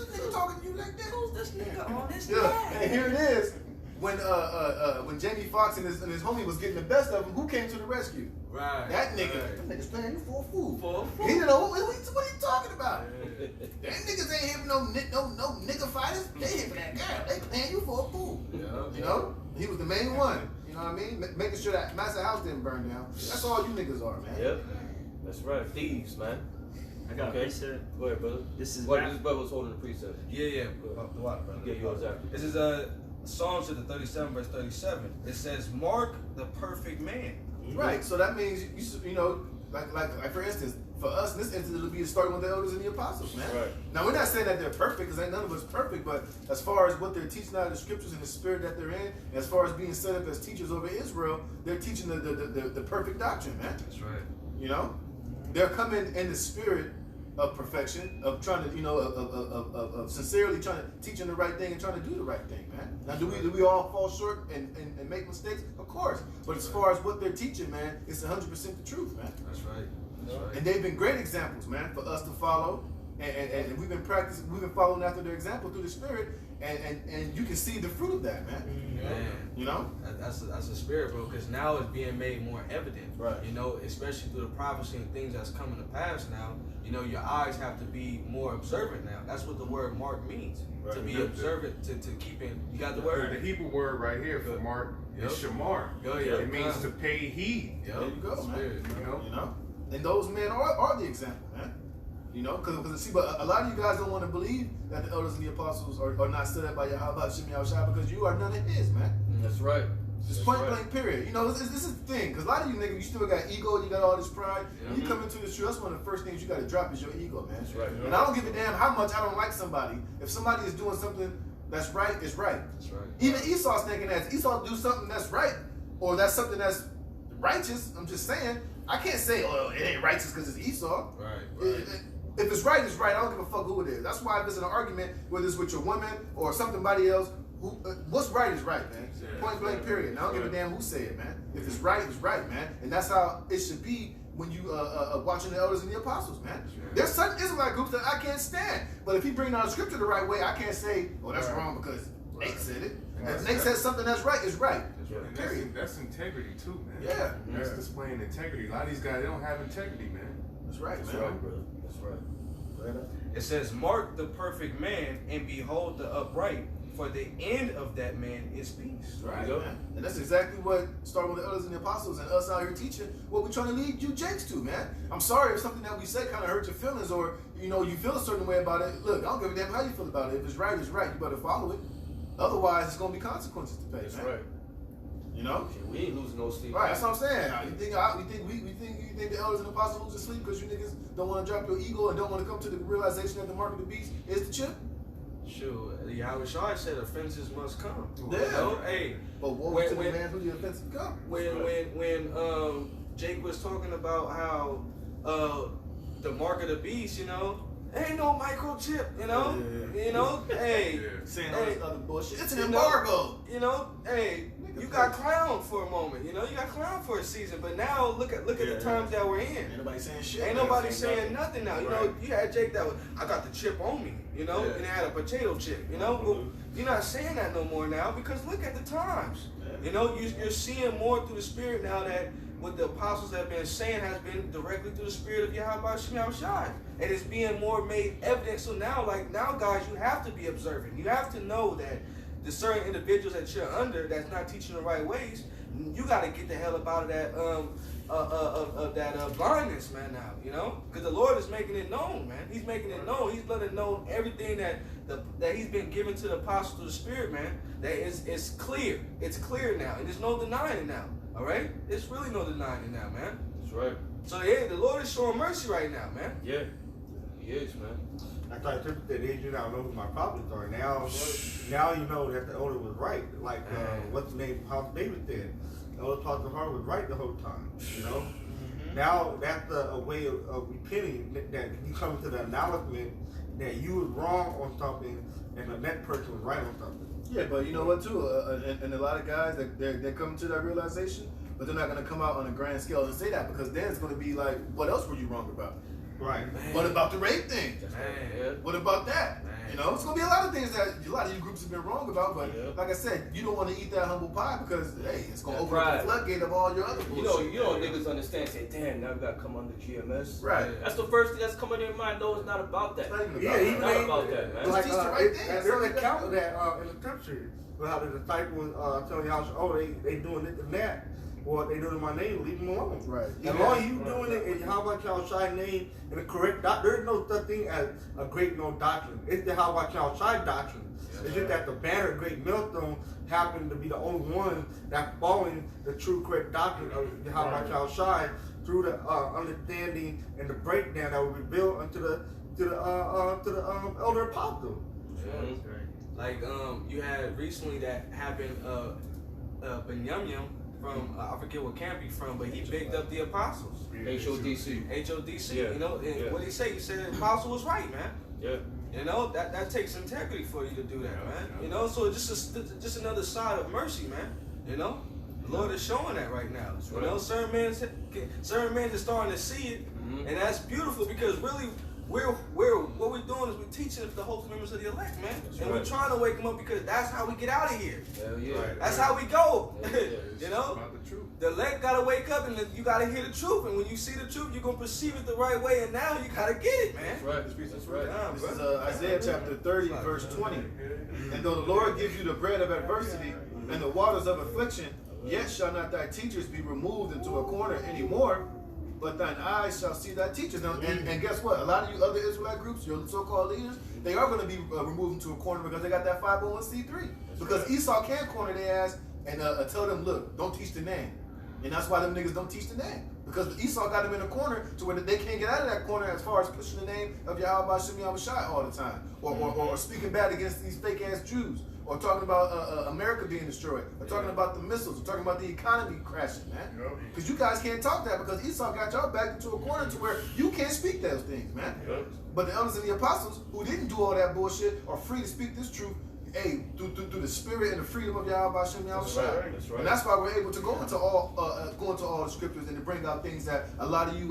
Nigga talking to you like that? Who's this nigga on this And here it is. When Jamie Foxx and his homie was getting the best of him, who came to the rescue? Right. That nigga. That nigga's paying you for a fool. For a fool. He didn't know what are you talking about? That niggas ain't here for no nigga fighters. They here for that girl. They paying you for a fool. Yeah. You know? He was the main one. You know what I mean? Making sure that master house didn't burn down. That's all you niggas are, man. Yep. That's right. Thieves, man. I got a precept. Go ahead, brother. This is this brother was holding the precept. Yeah. The water, brother. Get yours after. This is Psalms chapter 37, verse 37. It says, "Mark the perfect man." Right. So that means you know, like for instance, for us in this instance, it'll be starting with the elders and the apostles, man. Right. Now we're not saying that they're perfect, because ain't none of us perfect, but as far as what they're teaching out of the scriptures and the spirit that they're in, and as far as being set up as teachers over Israel, they're teaching the perfect doctrine, man. That's right. You know, they're coming in the spirit of perfection, of trying to, of sincerely trying to teaching the right thing and trying to do the right thing, man. Now, do we all fall short and make mistakes? Of course. But as far as what they're teaching, man, it's 100% the truth, man. That's right. That's right. And they've been great examples, man, for us to follow. And we've been practicing, we've been following after their example through the spirit, and you can see the fruit of that, man. Man. You know? That's a spirit, bro, because now it's being made more evident. Right. You know, especially through the prophecy and things that's coming to pass now. You know, your eyes have to be more observant now. That's what the word mark means. Right. To be observant, to keep in. You got the word? The Hebrew word right here for mark is shamar. It means to pay heed. Yep. There you go, Spirit, man. You know? And those men are the example, man. You know, because see, but a lot of you guys don't want to believe that the elders and the apostles are not set up by Yahweh Shemi Yahushua, because you are none of his, man. That's right. Just point blank, period. You know, this is the thing, because a lot of you niggas, you still got ego, you got all this pride. When you come into this truth, that's one of the first things you got to drop is your ego, man. That's right. And I don't give a damn how much I don't like somebody. If somebody is doing something that's right, it's right. That's right. Even Esau's thinking that Esau do something that's right, or that's something that's righteous. I'm just saying, I can't say, oh, it ain't righteous because it's Esau. Right. If it's right, it's right. I don't give a fuck who it is. That's why if it's an argument, whether it's with your woman or somebody else, what's right is right, man. Point blank, period. And I don't give a damn who say it, man. If it's right, man. And that's how it should be when you watching the elders and the apostles, man. There's certain Israelite groups that I can't stand. But if he bring down the scripture the right way, I can't say, oh, that's wrong because Nate said it. If Nate says something that's right, it's right. And Period. that's integrity too, man. Yeah. That's displaying integrity. A lot of these guys, they don't have integrity, man. That's right, That's man. right, brother. That's right. It says, "Mark the perfect man, and behold the upright, for the end of that man is peace." Right, man. And that's exactly what starting with the elders and the apostles and us out here teaching what we're trying to lead you jakes to, man. I'm sorry if something that we say kind of hurt your feelings, or you feel a certain way about it. Look, I don't give a damn how you feel about it. If it's right, it's right. You better follow it. Otherwise, it's gonna be consequences to pay, That's man. right. You know? Shit, we ain't losing no sleep. Right, that's what I'm saying. You think the elders and the apostles lose sleep because you niggas don't want to drop your ego and don't want to come to the realization that the mark of the beast is the chip? Sure. Yahweh Shai said offenses must come. Yeah. You know? Hey. But woe to the man who the offensive come. When Jake was talking about how the mark of the beast, you know, ain't no microchip, you know, hey, Saying all this other bullshit. It's an you embargo. You know, hey, you got clowned for a moment, you know, you got clowned for a season, but now look at the times that we're in. Ain't nobody saying shit. Ain't nobody saying nothing now. You know, you had Jake that was, I got the chip on me, you know, and it had a potato chip, you know. Well, you're not saying that no more now because look at the times. You know, you're seeing more through the Spirit now that what the apostles have been saying has been directly through the Spirit of Yahweh Shem Shai. And it's being more made evident. So now, guys, you have to be observant. You have to know that the certain individuals that you're under that's not teaching the right ways, you got to get the hell up out of that blindness, man, now, you know? Because the Lord is making it known, man. He's making it known. He's letting it know everything that he's been given to the apostles through the Spirit, man, that it's clear. It's clear now. And there's no denying it now, all right? There's really no denying it now, man. That's right. So, yeah, the Lord is showing mercy right now, man. Yeah, he is, man. I thought that they did not know who my prophets are. Now you know that the elder was right. Like what's the name? How David said, the elder taught the heart was right the whole time. You know. Now that's a way of repenting, that you come to the acknowledgement that you was wrong on something and the next person was right on something. Yeah, but you know what too, and a lot of guys they're coming to that realization, but they're not going to come out on a grand scale and say that because then it's going to be like, what else were you wrong about? Right. Man. What about the rape thing? Man. What about that? Man. You know, it's gonna be a lot of things that a lot of you groups have been wrong about, but like I said, you don't want to eat that humble pie because hey, it's gonna open up the floodgate of all your other bullshit. You know, niggas understand. Say, damn, now we gotta come under GMS. Right. That's the first thing that's coming to their mind. No, it's not about that. It's not even about Yeah, that. even Not about that, man. like Just teach the right thing. there's an account of that in the scripture, where how the disciples telling y'all, they doing this and that. Well, they doing it in my name, leave them alone. Right. As long as you doing it in Yahweh Shai name in the correct doctrine, there's no such thing as a great no doctrine. It's the Yahweh Shai doctrine. It's just that the banner Great Millstone happened to be the only one that's following the true correct doctrine of Yahweh Shai through the understanding and the breakdown that was revealed unto the elder apostle. Yeah. Like you had recently that happened. Benyamin from I forget what camp he's from, but he picked up the apostles. HODC. HODC. Yeah. You know, and Yeah. what did he say? He said the apostle was right, man. Yeah. You know, that takes integrity for you to do that, man. You know, so it's just another side of mercy, man. You know, the Lord is showing that right now. You know, certain men are starting to see it, and that's beautiful because really, what we're doing is we're teaching the hopeful members of the elect, man, and we're trying to wake them up because that's how we get out of here. Hell yeah. That's how we go. It's You know, about the truth. the elect gotta wake up and you gotta hear the truth, and when you see the truth, you're gonna perceive it the right way, and now you gotta get it, man. That's right. That's right. Yeah, This is bro. Isaiah chapter 30, verse 20. And though the Lord gives you the bread of adversity and the waters of affliction, yet shall not thy teachers be removed into a corner anymore, but thine eyes shall see thy teachers. Now, and guess what? A lot of you other Israelite groups, your so-called leaders, they are going to be removed into a corner because they got that 501c3. Because Esau can't corner their ass and tell them, look, don't teach the name. And that's why them niggas don't teach the name. Because Esau got them in a corner to where they can't get out of that corner as far as pushing the name of Yahweh Shem Shai all the time. Or speaking bad against these fake-ass Jews. Or talking about America being destroyed. Or talking about the missiles. Or talking about the economy crashing, man. Because you guys can't talk that because Esau got y'all back into a corner to where you can't speak those things, man. But the elders and the apostles who didn't do all that bullshit are free to speak this truth. Hey, through the spirit and the freedom of Yahweh Shem Shai. That's right. And that's why we're able to go into all the scriptures and to bring out things that a lot of you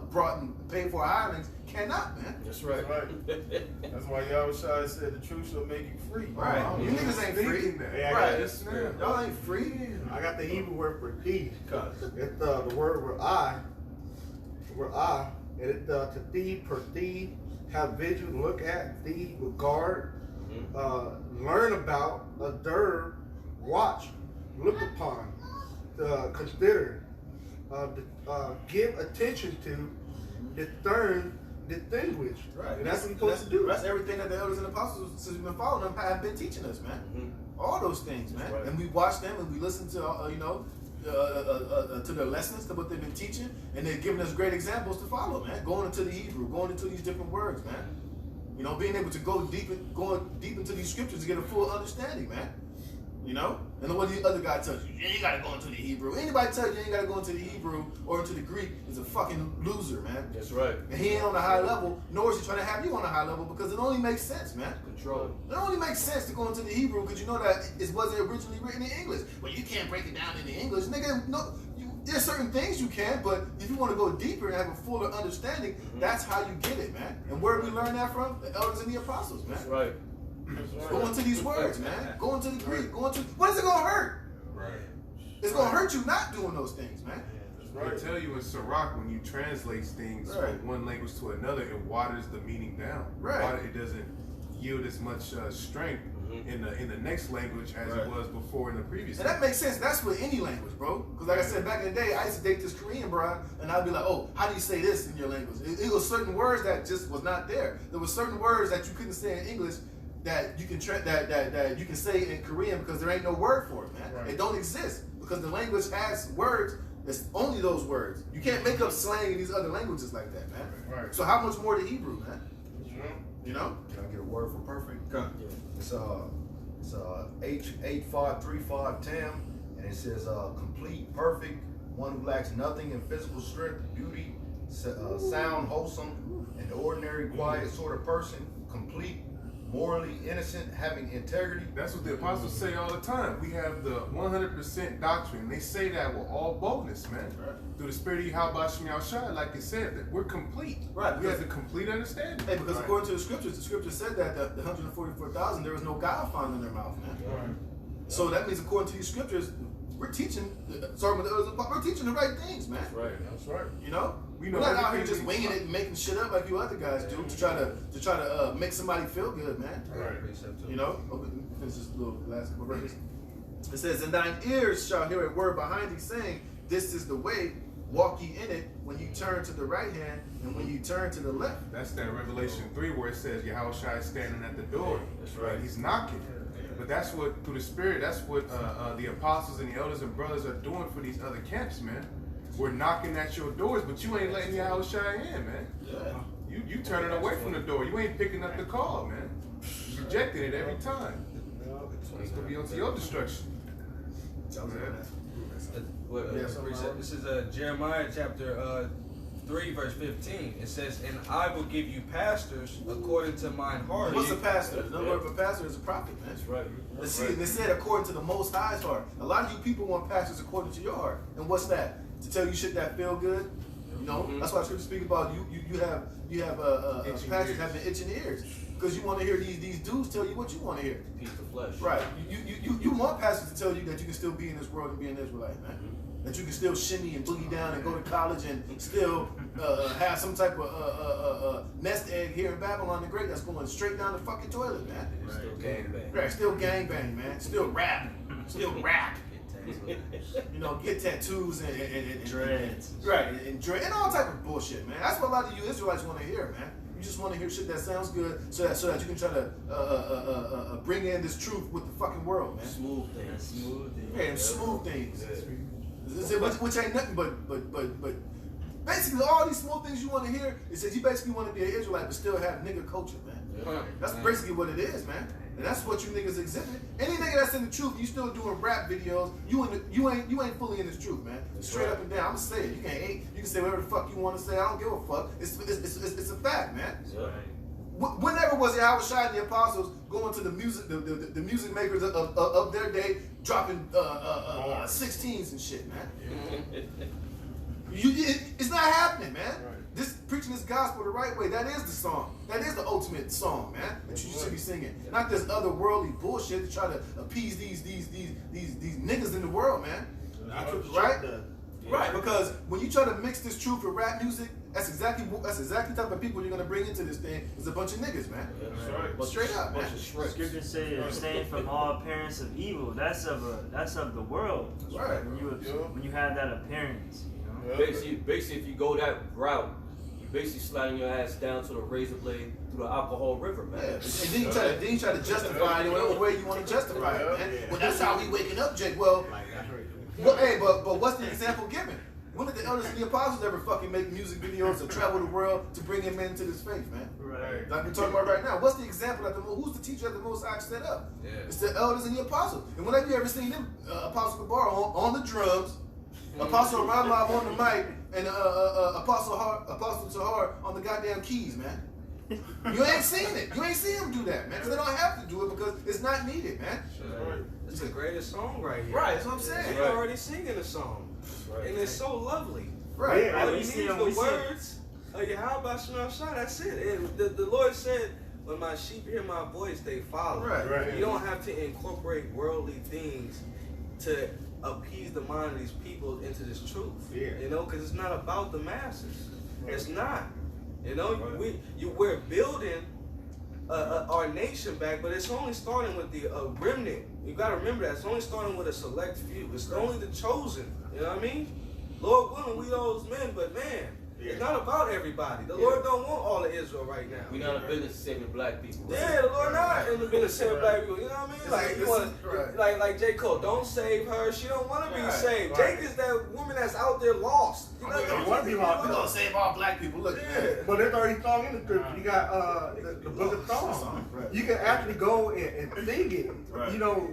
brought and paid for hirelings cannot, man. That's right. That's why Yahweh Shai said the truth shall make you free. Right. You niggas ain't free. Hey, Right. Y'all ain't free. I got the Hebrew word for thief. It's the word where I, and it's to thief, perceive, have vision, look at, see, regard, learn about, observe, watch, look upon, consider, give attention to, discern, distinguish. Right. And that's what you're supposed to do. That's everything that the elders and apostles, since we've been following them, have been teaching us, man. All those things, man. Right. And we watch them and we listen to, to their lessons, to what they've been teaching, and they're giving us great examples to follow, man. Going into the Hebrew, going into these different words, man. You know, being able to going deep into these scriptures to get a full understanding, man. You know? And then what the other guy tells you, yeah, you gotta go into the Hebrew. Anybody tells you ain't gotta go into the Hebrew or into the Greek is a fucking loser, man. That's right. And he ain't on a high level, nor is he trying to have you on a high level because it only makes sense, man. Control. It only makes sense to go into the Hebrew because you know that it wasn't originally written in English. Well, you can't break it down in the English. Nigga, no, there's certain things you can, but if you want to go deeper and have a fuller understanding, that's how you get it, man. And where did we learn that from? The elders and the apostles, man. That's right. Go into these words, man. Go into the Greek. Go into, what is it going to hurt? Right. It's going to hurt you not doing those things, man. They tell you in Sirach when you translate things from one language to another, it waters the meaning down. Right. It doesn't yield as much strength in the next language as it was before in the previous. And that makes sense. That's with any language, bro. Because like I said, back in the day, I used to date this Korean bride, and I'd be like, oh, how do you say this in your language? It was certain words that just was not there. There were certain words that you couldn't say in English that you can that you can say in Korean because there ain't no word for it, man. Right. It don't exist because the language has words. It's only those words. You can't make up slang in these other languages like that, man. Right. So how much more the Hebrew, man? You know? Can I get a word for perfect? It's H853510, and it says complete, perfect, one who lacks nothing in physical strength, beauty, sound, wholesome, an ordinary, quiet sort of person, complete, morally innocent, having integrity. That's what the apostles say all the time. We have the 100% doctrine. They say that with all boldness, man. Right. Through the spirit of Yahweh Shem Yahushua, like they said, that we're complete. Right. We have the complete understanding. Hey, because according to the scripture said that the 144,000, there was no guile found in their mouth, man. Right. So that means according to these scriptures, we're teaching, we're teaching the right things, man. That's right. That's right. You know? We know We're not out here everything just we- winging it and making shit up like you other guys do to try to make somebody feel good, man. Right. You know? Finish this little last couple verses. It says, "And thine ears shall hear a word behind thee saying, This is the way, walk ye in it, when you turn to the right hand and when you turn to the left." That's that Revelation 3 where it says Yahushua is standing at the door. That's right. He's knocking. But that's what, through the Spirit, that's what the apostles and the elders and brothers are doing for these other camps, man. We're knocking at your doors, but you ain't letting Yahushua in, man. Yeah. You turning away from the door. You ain't picking up the call, man. You rejecting it every time. It's going to be onto your destruction. This is Jeremiah chapter 3, verse 15. It says, "And I will give you pastors according to mine heart." What's a pastor? Another word for pastor is a prophet, man. That's right. Let's see, they said according to the Most High's heart. A lot of you people want pastors according to your heart. And what's that? To tell you shit that feel good? You know? That's why scripture speak about you have pastors having itching ears. Because you want to hear these dudes tell you what you want to hear. Piece of flesh. Right. You want pastors to tell you that you can still be in this world and be an Israelite, man. That you can still shimmy and boogie down and go to college and still have some type of nest egg here in Babylon the Great that's going straight down the fucking toilet, man. It's still gangbang. Right, still gangbang, man. Still rap. Still rap. You know, get tattoos and Dreads. Right, and all type of bullshit, man. That's what a lot of you Israelites want to hear, man. You just want to hear shit that sounds good so that you can try to bring in this truth with the fucking world, man. Smooth things. Smooth. Yeah, and smooth things. Yeah. Which ain't nothing but basically all these small things you want to hear. It says you basically want to be an Israelite but still have nigga culture, man. Yeah. That's basically what it is, man. And that's what you niggas exhibit. Any nigga that's in the truth, you still doing rap videos. You ain't fully in this truth, man. Straight up and down. I'm saying you can't hate. You can say whatever the fuck you want to say. I don't give a fuck. It's a fact, man. Yeah. Whenever was Yahushua and the apostles going to the music makers of their day, dropping 16s and shit, man? It's not happening, man. This preaching this gospel the right way, that is the song. That is the ultimate song, man. That you should be singing. Not this other worldly bullshit to try to appease these niggas in the world, man. Right? Right, because when you try to mix this truth with rap music, that's exactly the type of people you're gonna bring into this thing. Is a bunch of niggas, man. That's right. Straight up, man. Bunch of shreks. Scripture say abstain from all appearance of evil. That's of the world. Right. When you have that appearance, you know. Basically, if you go that route, you basically sliding your ass down to the razor blade through the alcohol river, man. Yeah. And then you try to justify it in whatever way you want to justify it, man. Well, that's how we waking up, Jake. Well, hey, but what's the example given? When did the elders and the apostles ever fucking make music videos to travel the world to bring in men into this faith, man? Right. Like we're talking about right now. What's the example that who's the teacher that the Most High set up? Yeah. It's the elders and the apostles. And when have you ever seen them, Apostle Kabar on the drums, Apostle Ramab on the mic, and Apostle Tahar on the goddamn keys, man? You ain't seen it. You ain't seen them do that, man. Because they don't have to do it because it's not needed, man. It's the greatest song right here. Right, that's what I'm saying. You're already singing the song. Right. And it's so lovely. Right. Yeah, All we you need see is them, the we see- words. How about Shema Shah? That's it. And the Lord said, when my sheep hear my voice, they follow. Right. Right. You don't have to incorporate worldly things to appease the mind of these people into this truth. Yeah. You know, because it's not about the masses. It's not. You know, Right. we're building our nation back, but it's only starting with the remnant. You got to remember that it's only starting with a select few. It's only the chosen. You know what I mean? Lord willing, we those men, but man, it's not about everybody. The Lord don't want all of Israel right now. We're not in business of saving black people. Yeah, the Lord not in the business of black people. You know what I mean? Like you want, Right. like J. Cole, don't save her. She don't want to be Right, saved. right. Jake is that woman that's out there lost. You know, They wanna be lost. We're gonna save all black people. Look, man. But there's already song in the scripture. You got the book of Psalms. Right. You can actually go and sing it. Right. You know,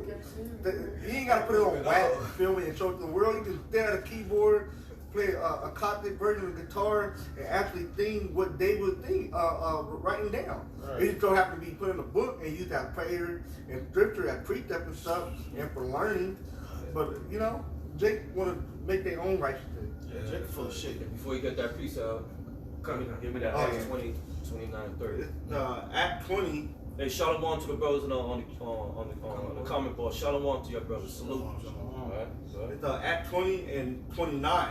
you ain't gotta put it on wax, film it, and show it to the world. You just stand at a keyboard, play a acoustic version of the guitar, and actually sing what they would think, writing down. Right. It just don't have to be put in a book and use that prayer and scripture as precept and stuff, and for learning. But you know, Jake want to make their own righteousness. Yeah, Jake full of shit. Before you get that piece out, give me that Oh, Acts yeah. 20, 29, 30. Act 20. Hey, shalom to the brothers on the comment board. Shalom to your brothers. Salute. Alright, It's Act 20 and 29.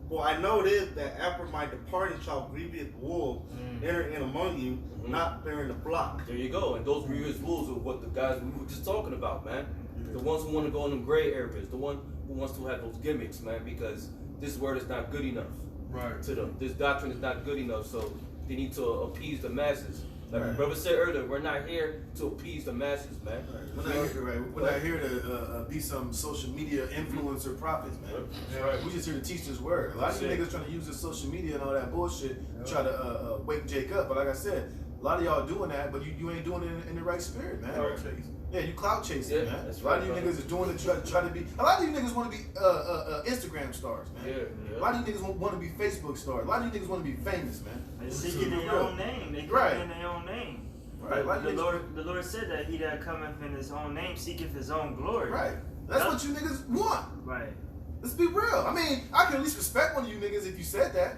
For I know this, that after my departing shall grievous wolves enter in among you, not sparing the flock. there you go. And those grievous rules are what the guys we were just talking about, man. The ones who want to go in them gray areas, the one who wants to have those gimmicks, man, because this word is not good enough to them. This doctrine is not good enough, so they need to appease the masses. Like my brother said earlier, we're not here to appease the masses, man. We're not here to be some social media influencer prophets, man. Right. We just here to teach this word. A lot of you niggas trying to use this social media and all that bullshit to try to wake Jake up. But like I said, a lot of y'all doing that, but you ain't doing it in the right spirit, man. Right. Yeah, you clout chasing, Yeah, man. that's A lot of right, you brother. niggas is doing it try to be. A lot of you niggas want to be Instagram stars, man. Yeah. A lot of you niggas want to be Facebook stars. A lot of you niggas want to be famous, man. They seeking their own name. They Right. come in their own name. Right. A lot of The niggas- Lord said that he that cometh in his own name seeketh his own glory. Right. That's what you niggas want. Right. Let's be real. I mean, I can at least respect one of you niggas if you said that.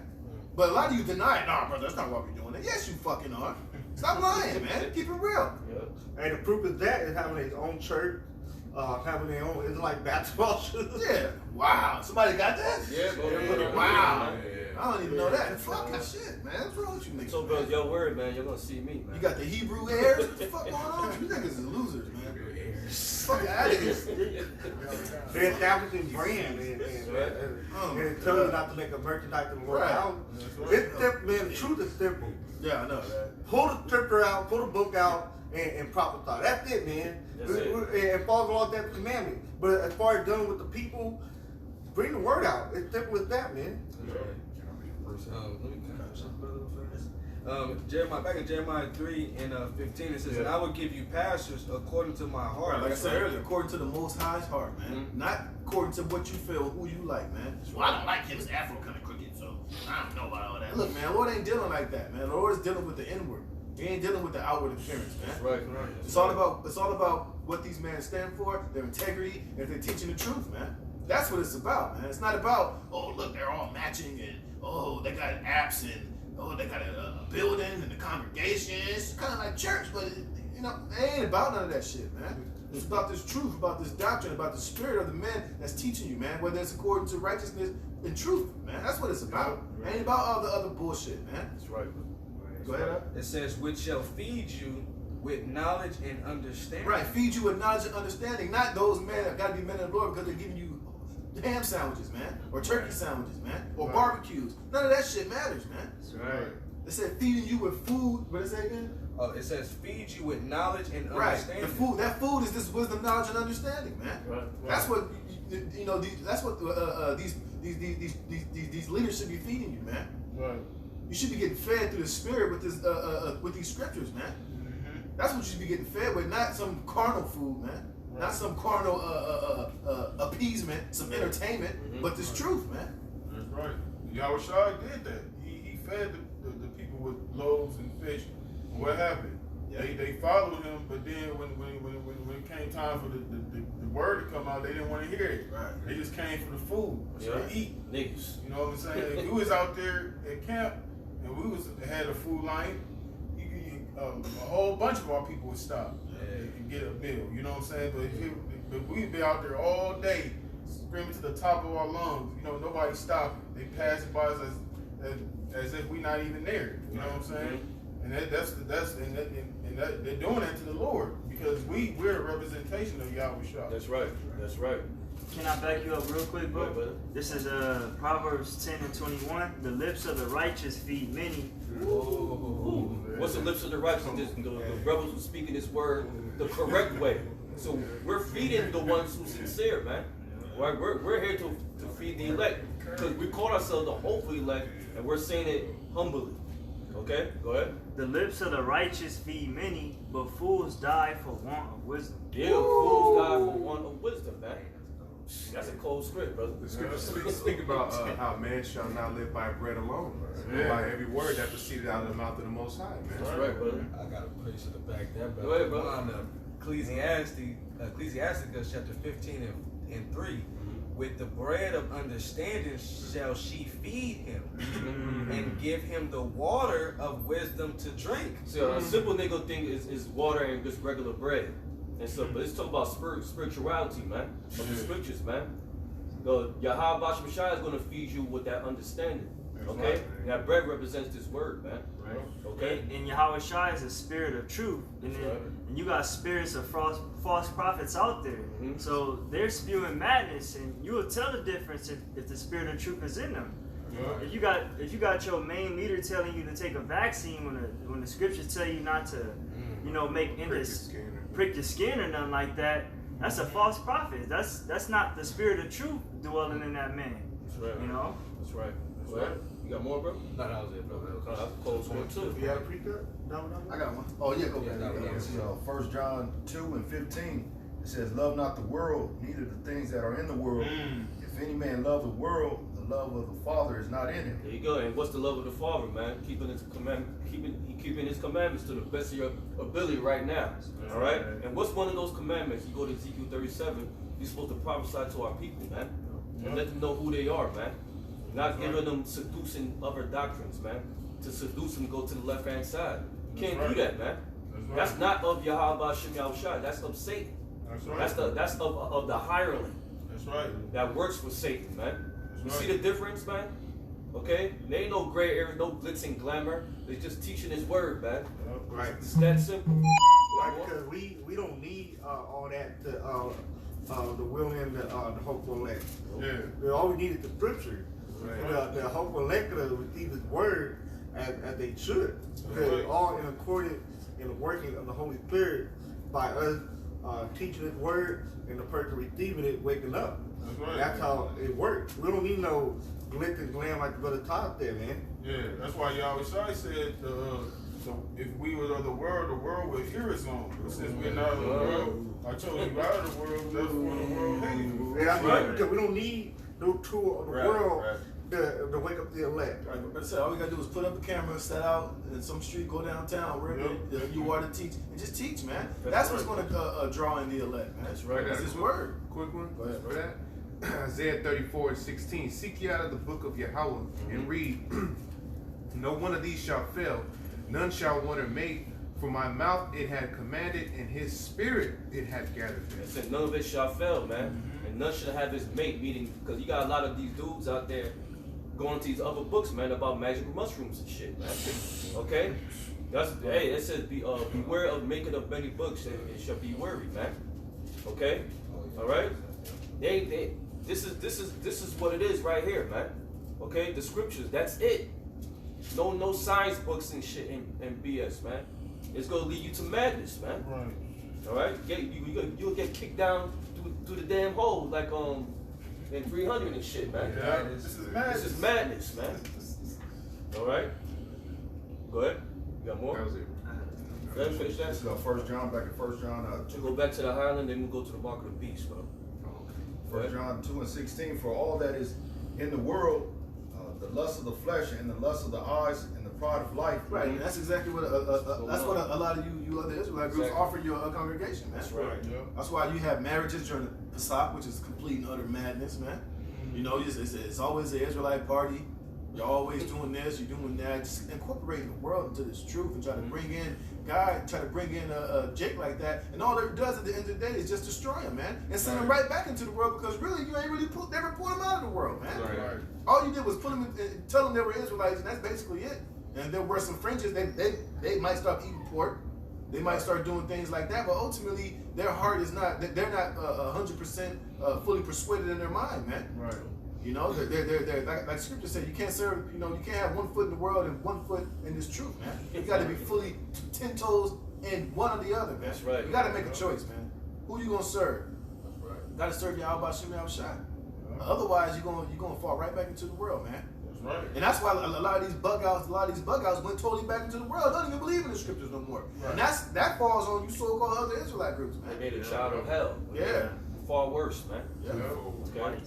But a lot of you deny it. Nah, brother, that's not why we're doing it. Yes, you fucking are. Stop lying, man. Keep it real. Yep. And the proof is that is having their own church, having their own, it's like basketball shoes. Yeah. Wow. Somebody got that? Yeah, bro. Wow. Yeah. I don't even know that. Fucking shit, man. What's wrong with you niggas? So, man? brothers, your word, man, you're gonna see me, man. You got the Hebrew heirs? What the fuck going on? You niggas is losers, man. Fuck out of here. They're establishing brand and tell you not to make a merchandise in the Lord Right. house. It's simple, man. The truth is simple. Yeah, I know that. Pull the scripture out, pull the book out, and prophesy. That's it, man. That's it. And follow along that commandment. But as far as dealing with the people, bring the word out. It's simple as that, man. Let me kind of jump a little further. Jeremiah, back in Jeremiah 3 and 15, it says, "And I will give you pastors according to my heart." Like I said earlier, according to the Most High's heart, man. Not according to what you feel, who you like, man. Well, I don't like him. His afro kind of crooked, so I don't know about all that. Look, man, Lord ain't dealing like that, man. The Lord is dealing with the inward. He ain't dealing with the outward appearance, man. Right. It's all about what these men stand for, their integrity, and if they're teaching the truth, man. That's what it's about, man. It's not about, oh, look, they're all matching, and oh, they got apps, and oh, they got a building and a congregation. It's kind of like church, but it ain't about none of that shit, man. It's about this truth, about this doctrine, about the spirit of the man that's teaching you, man. Whether it's according to righteousness and truth, man. That's what it's about. Ain't about all the other bullshit, man. That's right. Go ahead. It says, "Which shall feed you with knowledge and understanding." Right, feed you with knowledge and understanding. Not those men that gotta be men of the Lord because they're giving you ham sandwiches, man, or turkey sandwiches, man, or barbecues. None of that shit matters, man. That's right. They said feeding you with food. What did it say again? It says, "Feed you with knowledge and Right. understanding." The food. That food is this wisdom, knowledge, and understanding, man. Right. That's what that's what these these leaders should be feeding you, man. Right. You should be getting fed through the spirit with this with these scriptures, man. That's what you should be getting fed with, not some carnal food, man. Right. Not some carnal appeasement, some entertainment, but this truth, man. That's right. Yahushua did that. He fed the people with loaves and fish. And what happened? Yeah. They followed him, but then when it came time for the word to come out, they didn't want to hear it. Right. They just came for the food, to eat. Niggas. You know what I'm saying? If we was out there at camp and we had a food line, a whole bunch of our people would stop and get a meal. You know what I'm saying? But we'd be out there all day, screaming to the top of our lungs. You know, nobody stopping. They passing by us as if we not even there. You know what I'm saying? And they're doing that to the Lord because we're a representation of Yahushua. That's right. That's right. Can I back you up real quick, bro? Right, brother. This is Proverbs 10 and 21. The lips of the righteous feed many. Ooh. What's the lips of the righteous? The rebels who speaking this word the correct way. So we're feeding the ones who sincere, man. Right? We're here to feed the elect because we call ourselves the hopeful elect, and we're saying it humbly. Okay, go ahead. The lips of the righteous feed many, but fools die for want of wisdom. Yeah, fools die for want of wisdom, man. That's a cold script, brother. The scripture speak about how man shall not live by bread alone, but by every word that proceeded out of the mouth of the Most High, man. That's right, brother. I got a precept to back that, Go ahead, brother. On Ecclesiasticus chapter 15 and 3. With the bread of understanding shall she feed him, and give him the water of wisdom to drink. So a simple nigga thing is water and just regular bread. And so, but let's talk about spirituality, man. Of the scriptures, man. The Yahweh Shai is going to feed you with that understanding. Okay? Right. And that bread represents this word, man. Right. Okay? And Yahweh Shai is a spirit of truth. And, and you got spirits of false prophets out there. So they're spewing madness, and you will tell the difference if the spirit of truth is in them. If you got your main leader telling you to take a vaccine when the scriptures tell you not to, make prick your skin or nothing like that, that's a false prophet. That's not the spirit of truth dwelling in that man. That's right. You know? That's right. That's right. You got more, bro? No, that was it, bro. That's a cold script too. You got a precept? I got one. Oh yeah, go ahead. It's 1 John 2 and 15. It says, "Love not the world, neither the things that are in the world. If any man love the world, the love of the Father is not in him." There you go. And what's the love of the Father, man? Keeping his commandments to the best of your ability right now. All right. And what's one of those commandments? You go to Ezekiel 37. You're supposed to prophesy to our people, man, and let them know who they are, man. Not giving them seducing other doctrines, man. To seduce them, go to the left hand side. You can't do that, man. That's not of Yahweh Shem Yahushua. That's of Satan. That's right. That's of the hireling. That's right. That works for Satan, man. You That's see right. the difference, man? Okay? There ain't no gray area, no glitz and glamour. They're just teaching his word, man. Right. It's that simple. Right, because we don't need all that the will and the hopeful elect. Yeah. All we need is the scripture. Right. The hopeful elect will receive his word as they should. Because Right. all in accordance in the working of the Holy Spirit by us teaching his word and the person receiving it waking up. That's right. That's how it works. We don't need no glitz and glam like the brother Todd there, man. Yeah, that's why Yahushua said, so if we were of the world would hear his own. But since we're not of the world, I told you out of the world, therefore the world hates you. Yeah, that's right. Because we don't need no tool of the Right, world right. to wake up the elect. Right, but all we gotta do is put up a camera, set out in some street, go downtown, wherever you are to teach, and just teach, man. That's what's gonna draw in the elect, man. That's right. That's his word. Quick one. Go ahead, For that. Isaiah 34:16. Seek ye out of the book of Yahweh and read. No one of these shall fail, none shall want or make. For my mouth it had commanded, and his spirit it had gathered. It said none of it shall fail, man. And none should have his mate, meaning, because you got a lot of these dudes out there going to these other books, man, about magical mushrooms and shit, man. Okay? It says beware of making of many books, and it shall be worried, man. Okay? Alright? This is what it is right here, man. Okay? The scriptures, that's it. No science books and shit and BS, man. It's gonna lead you to madness, man. Right. All right, you'll get kicked down through the damn hole, like and 300 and shit, man. Yeah, this is madness. This is madness, man. All right. Go ahead. You got more? That was it. Let's finish that. This is 1 John, back in 1 John. We go back to the Highland, then we go to the Mark of the Beast, bro. Go 1 ahead. John 2:16. For all that is in the world, the lust of the flesh and the lust of the eyes and the pride of life. Right, and that's exactly what a lot of you other Israelite groups offer your congregation, man. That's right. Yeah. That's why you have marriages during the Pesach, which is complete and utter madness, man. You know, it's always the Israelite party. You're always doing this, you're doing that. Just incorporating the world into this truth and try to bring in God, try to bring in Jake like that. And all it does at the end of the day is just destroy him, man. And send him right back into the world because really you ain't really never pulled him out of the world, man. Right. All you did was put them and tell them they were Israelites, and that's basically it. And there were some fringes. They might stop eating pork. They might start doing things like that. But ultimately, their heart is not. They're not 100% fully persuaded in their mind, man. Right. You know, they're like Scripture said. You can't serve. You know, you can't have 1 foot in the world and 1 foot in this truth, man. You got to be fully 10 toes in one or the other, man. That's right. You got to make a choice, man. Who you gonna serve? That's right. You got to serve Yahweh Shem Shai. Otherwise, you're gonna fall right back into the world, man. That's right. And that's why a lot of these bug outs went totally back into the world. Don't even believe in the scriptures no more. Right. And that falls on you so-called other Israelite groups, They man. made a child of hell. Yeah. Far worse, man. Yeah. Okay.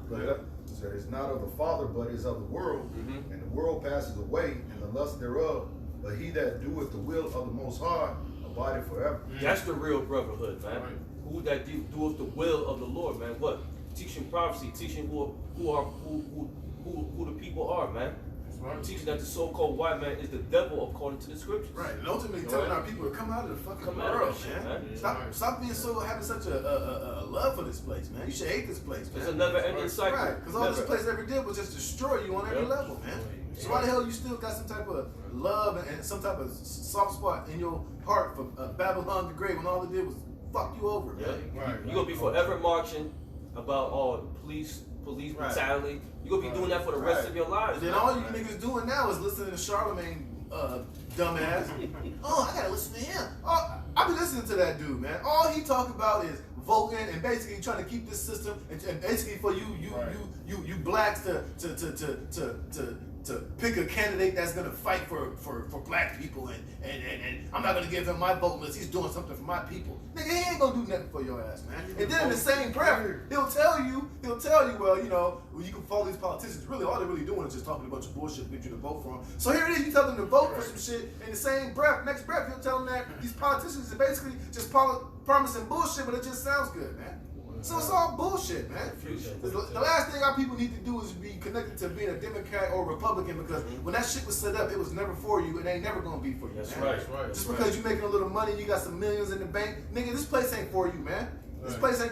But so it's not of the Father, but is of the world. Mhm. And the world passes away, and the lust thereof. But he that doeth the will of the Most High abideth forever. That's the real brotherhood, man. Right. Who that doeth the will of the Lord, man. What? Teaching prophecy, teaching who the people are, man. That's right. Teaching that the so-called white man is the devil according to the scriptures. Right. And ultimately telling our people to come out of the fucking Come out of world, that shit, man. man. Stop being having such a love for this place, man. You should hate this place, man. It's a never-ending cycle. Right, because all this Never. place ever did was just destroy you on every Yep. level, man. So why the hell you still got some type of love and some type of soft spot in your heart for Babylon the Great when all it did was fuck you over, man? Yeah. Right. You're gonna be forever marching about police Right. brutality. You're gonna be doing that for the rest Right. of your lives. And then all you niggas doing now is listening to Charlemagne, dumbass. Oh, I gotta listen to him. Oh, I be listening to that dude, man. All he talk about is voting and basically trying to keep this system and basically for you blacks to pick a candidate that's gonna fight for black people and I'm not gonna give him my vote unless he's doing something for my people. Nigga, he ain't gonna do nothing for your ass, man. And then in the same breath, he'll tell you, well, you know, you can follow these politicians. Really, all they're really doing is just talking a bunch of bullshit to get you to vote for them. So here it is, you tell them to vote for some shit. In the same breath, next breath, he'll tell them that these politicians are basically just promising bullshit, but it just sounds good, man. So it's all bullshit, man. The last thing our people need to do is be connected to being a Democrat or Republican because when that shit was set up, it was never for you and it ain't never gonna be for you, That's man. right. That's right. Just because you making a little money, you got some millions in the bank, nigga, this place ain't for you, man. This place ain't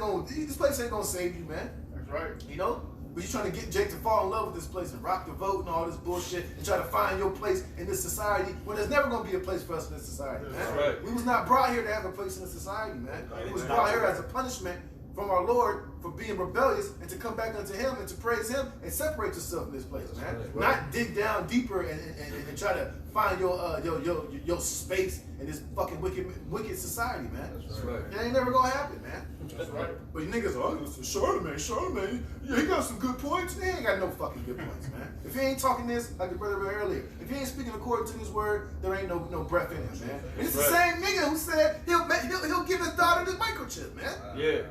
gonna save you, man. That's right. You know? But you trying to get Jake to fall in love with this place and rock the vote and all this bullshit and try to find your place in this society when there's never gonna be a place for us in this society, man. That's right. We was not brought here to have a place in this society, man. We was brought here as a punishment from our Lord for being rebellious and to come back unto Him and to praise Him and separate yourself from this place, man. Right. Not dig down deeper and try to find your space in this fucking wicked society, man. That's right. It ain't never gonna happen, man. That's right. But you niggas, oh, listen, Charlemagne, yeah, he got some good points. He ain't got no fucking good points, man. If he ain't talking this, like the brother read earlier, if he ain't speaking according to his word, there ain't no breath in him, man. And it's the same nigga who said he'll give his daughter the microchip, man. Yeah.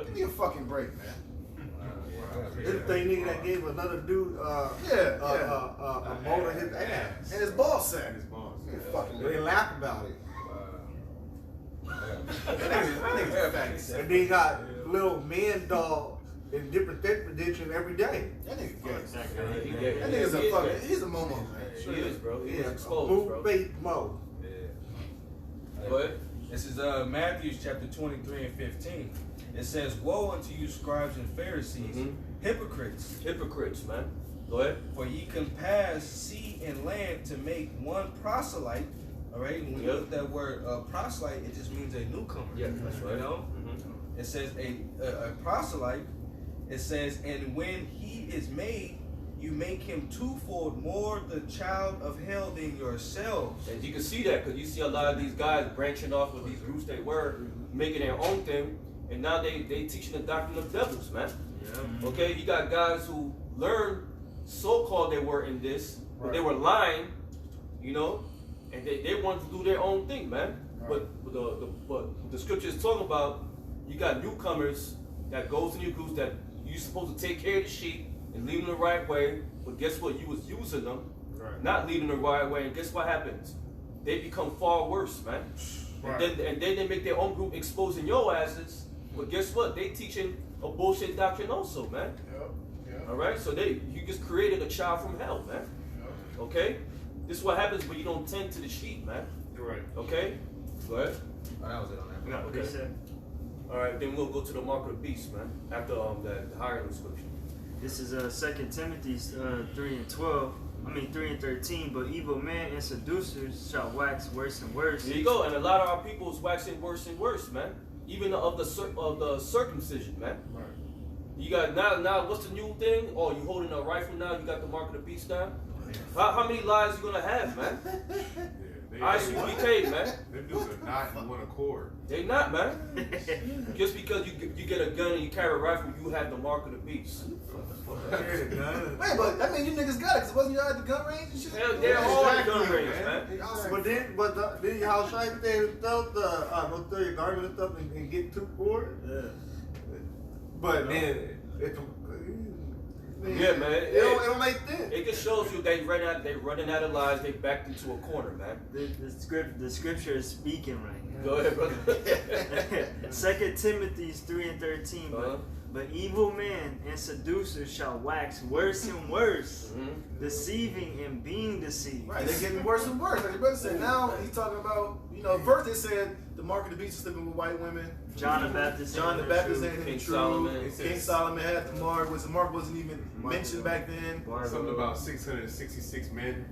Give me a fucking break, man. This the thing nigga that gave another dude a motor in his ass. And his ball sack. They laugh about it. That nigga's And then you got little men dog in different positions every day. That nigga gay. He gay. That nigga's a fucking, he's a momo, man. He is, bro. He is Yeah, exposed, move bro. face mo. Go ahead. This is Matthew chapter 23 and 15. It says, "Woe unto you, scribes and Pharisees, Mhm. hypocrites! Hypocrites, man. Go ahead. For ye compass sea and land to make one proselyte." All right, when you Yep. look at that word proselyte, it just means a newcomer. Yeah, that's right. You know, Mhm. it says a proselyte. It says, "And when he is made, you make him twofold more the child of hell than yourselves." And you can see that because you see a lot of these guys branching off with these roots they were, making their own thing, and now they teaching the doctrine of devils, man. Yeah. Okay, you got guys who learned so-called they were in this, but they were lying, you know, and they wanted to do their own thing, man. But the scripture is talking about, you got newcomers that goes in your groups that you're supposed to take care of the sheep and lead them the right way, but guess what? You was using them, not leading them the right way, and guess what happens? They become far worse, man. And then they make their own group exposing your asses, but guess what? They teaching a bullshit doctrine also, man. All right, so you just created a child from hell, man. Okay, this is what happens when you don't tend to the sheep, man. Right. Okay, go ahead. Oh, that was it on that. Okay. All right, then we'll go to the mark of the beast, man. After the higher scripture. This is 2 Timothy 3 and 12. I mean 3 and 13. But evil men and seducers shall wax worse and worse. There you go. And a lot of our people is waxing worse and worse, man. Even of the circumcision, man. Right. You got now. What's the new thing? Oh, you holding a rifle now? You got the mark of the beast now. How many lies you gonna have, man? ICBK, man. Them dudes are not in one accord. They not, man. Just because you get a gun and you carry a rifle, you have the mark of the beast. Wait, but I mean, you niggas got it, because wasn't y'all at the gun range and shit? They're all at the gun range, man. Then y'all try to say stuff, go throw your garbage and stuff and get too bored. Yeah. But then, Yeah, man. It don't make sense. It just shows you they running out of lies. They backed into a corner, man. The scripture is speaking right now. Go ahead, brother. 2 Timothy 3 and 13. But evil men and seducers shall wax worse and worse, deceiving and being deceived. Right, they're getting worse and worse. Like the brother said, now he's talking about, first they said the mark of the beast is sleeping with white women. John the Baptist ain't King true. Solomon. King Solomon had the mark, which the mark wasn't even mentioned back then. something about 666 men.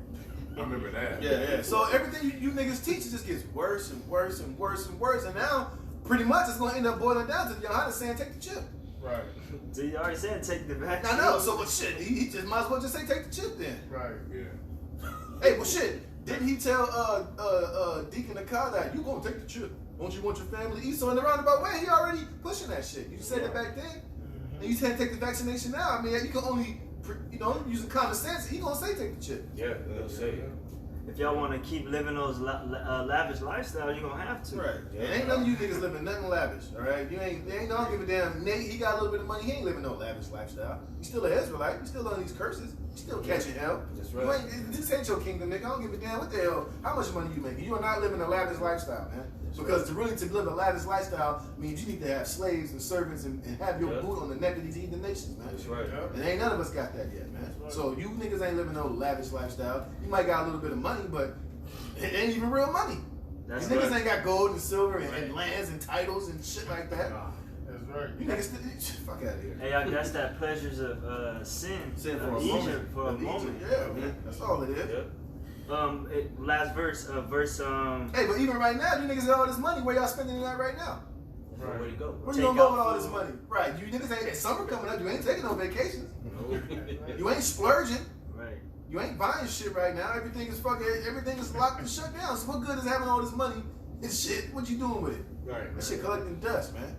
I remember that. Yeah. So everything you niggas teach just gets worse and worse and worse and worse. And now, pretty much, it's going to end up boiling down to Johannes saying, take the chip. Right. So you already said take the vaccine. I know, so shit, he just might as well just say take the chip then. Right. Yeah. Hey, well shit, didn't he tell Deacon Akad that you gonna take the chip? Don't you want your family to eat? So in the roundabout way, he already pushing that shit. You said it back then, and you said take the vaccination now. I mean, you can only, using common sense, he gonna say take the chip. Yeah, they'll say it. If y'all want to keep living those lavish lifestyles, you're gonna have to. Right. Yeah. Ain't none of you niggas living nothing lavish. All right. They ain't gonna give a damn. Nate, he got a little bit of money. He ain't living no lavish lifestyle. You still an Israelite. You still on these curses. You still catching hell. That's right. This ain't your kingdom, nigga. I don't give a damn what the hell. How much money you making? You are not living a lavish lifestyle, man. Because to live a lavish lifestyle means you need to have slaves and servants and have your boot on the neck of these heathen nations, man. That's right. And ain't none of us got that yet, man. So you niggas ain't living no lavish lifestyle. You might got a little bit of money, but it ain't even real money. That's These niggas ain't got gold and silver and lands and titles and shit like that. That's right. You niggas, fuck out of here. Hey, that's that pleasures of sin. Sin for a Egypt moment. for a moment. Yeah, man. That's all it is. Yeah. Last verse. Hey, but even right now, you niggas got all this money. Where y'all spending it at right now? Right. Where you go? Where you gonna go with all this money? Right. You niggas ain't summer coming up. You ain't taking no vacations. You ain't splurging. Right. You ain't buying shit right now. Everything is locked and shut down. So what good is having all this money and shit? What you doing with it? Right. That shit collecting dust, man.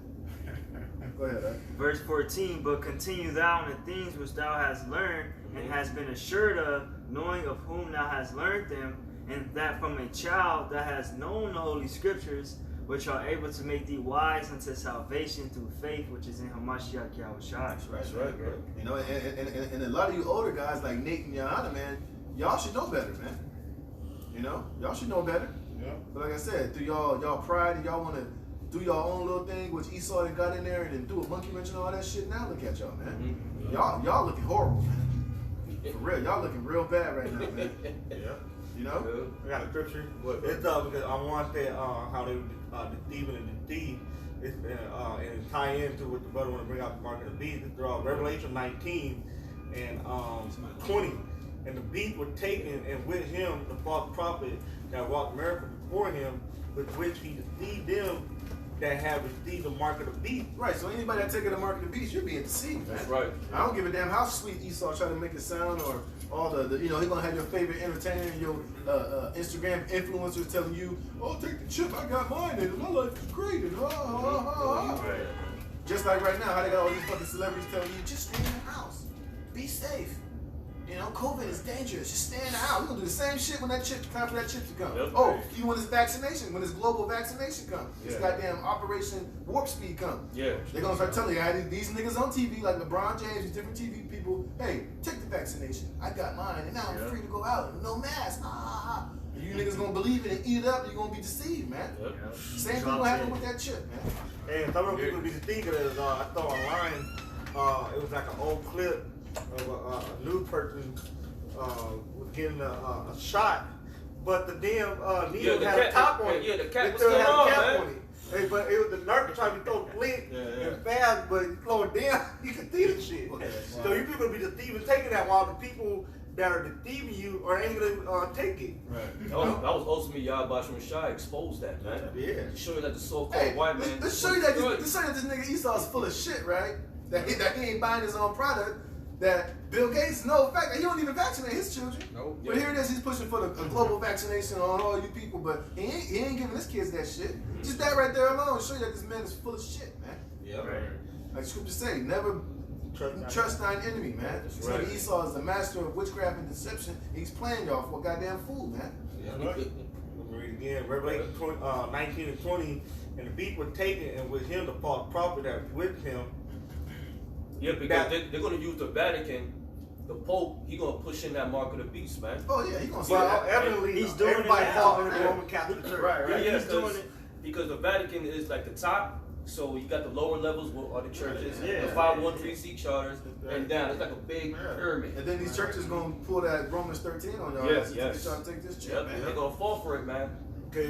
Go ahead, right? Verse 14, but continue thou in the things which thou hast learned and hast been assured of, knowing of whom thou hast learned them, and that from a child thou hast known the holy scriptures, which are able to make thee wise unto salvation through faith, which is in Hamashiach Yahushua. That's right, bro. And a lot of you older guys like Nate and Johanna, man, y'all should know better, man. Y'all should know better. Yeah. But like I said, through y'all pride and y'all want to do your own little thing, which Esau done got in there and then do a monkey wrench and all that shit. Now look at y'all, man. Y'all looking horrible, man. For real, y'all looking real bad right now, man. Yeah. I got a scripture. What? It's because I want that how they deceiving and deceive. It's and tie into what the brother want to bring out the mark of the beast. It's Revelation 19 and 20. And the beast was taken, and with him the false prophet that wrought miracles before him, with which he deceived them that have received the mark of the beast. Right, so anybody that taking the mark of the beast, you're being deceived, man. That's right. I don't give a damn how sweet Esau try to make it sound, or all the he gonna have your favorite entertainer and your Instagram influencers telling you, oh, take the chip, I got mine, and my life is great, and Right. Just like right now, how they got all these fucking celebrities telling you, just stay in the house, be safe. You know, COVID is dangerous. Just stay in the house. We're gonna do the same shit when that time for that chip to come. Yep. Oh, even when this vaccination, when this global vaccination comes, this goddamn Operation Warp Speed comes. Yeah. They're gonna start telling you, these niggas on TV, like LeBron James, these different TV people, hey, take the vaccination. I got mine, and now I'm free to go out. No mask. And you niggas gonna believe it and eat it up, and you're gonna be deceived, man. Yep. Same thing gonna happen with that chip, man. And some of the people be thinking is, I saw online, it was like an old clip of a news person was getting a shot, but the damn needle had a top on it. Yeah, the cap It was still still had on, a cap man. on it. Hey, but it was the nurse trying to throw slick and fast, but you slow it down, you can see the shit. So you people be deceiving taking that while the people that are deceiving you are ain't gonna take it. Right. That was ultimately Yahweh Shai exposed that, man. Yeah. Show you that the so-called Hey, white man. let's show you that this nigga Esau is full of shit, right? That he ain't buying his own product. That Bill Gates know the fact that he don't even vaccinate his children. Nope. But here it is, he's pushing for a global vaccination on all you people, but he ain't giving his kids that shit. Just that right there alone show you that this man is full of shit, man. Yep. Right. Like scripture say, never trust thine enemy, man. That's So right. Esau is the master of witchcraft and deception. He's playing y'all for a goddamn fool, man. Yep. Let me read again. Revelation 19 and 20. And the beast was taken, and with him the false prophet that was with him. Yeah, because they're going to use the Vatican, the Pope, he going to push in that mark of the beast, man. Oh yeah, he gonna say Well, that. evidently, He's doing everybody it now. falls under the Roman Catholic Church. Yeah, He's doing it. because the Vatican is like the top, so you got the lower levels where are the churches, Yeah. the 513C charters, and down. It's like a big pyramid. And then these churches gonna pull that Romans 13 on y'all. Yes, to yes. try to take this shit, Yep, man. they're going to fall for it, man. Cause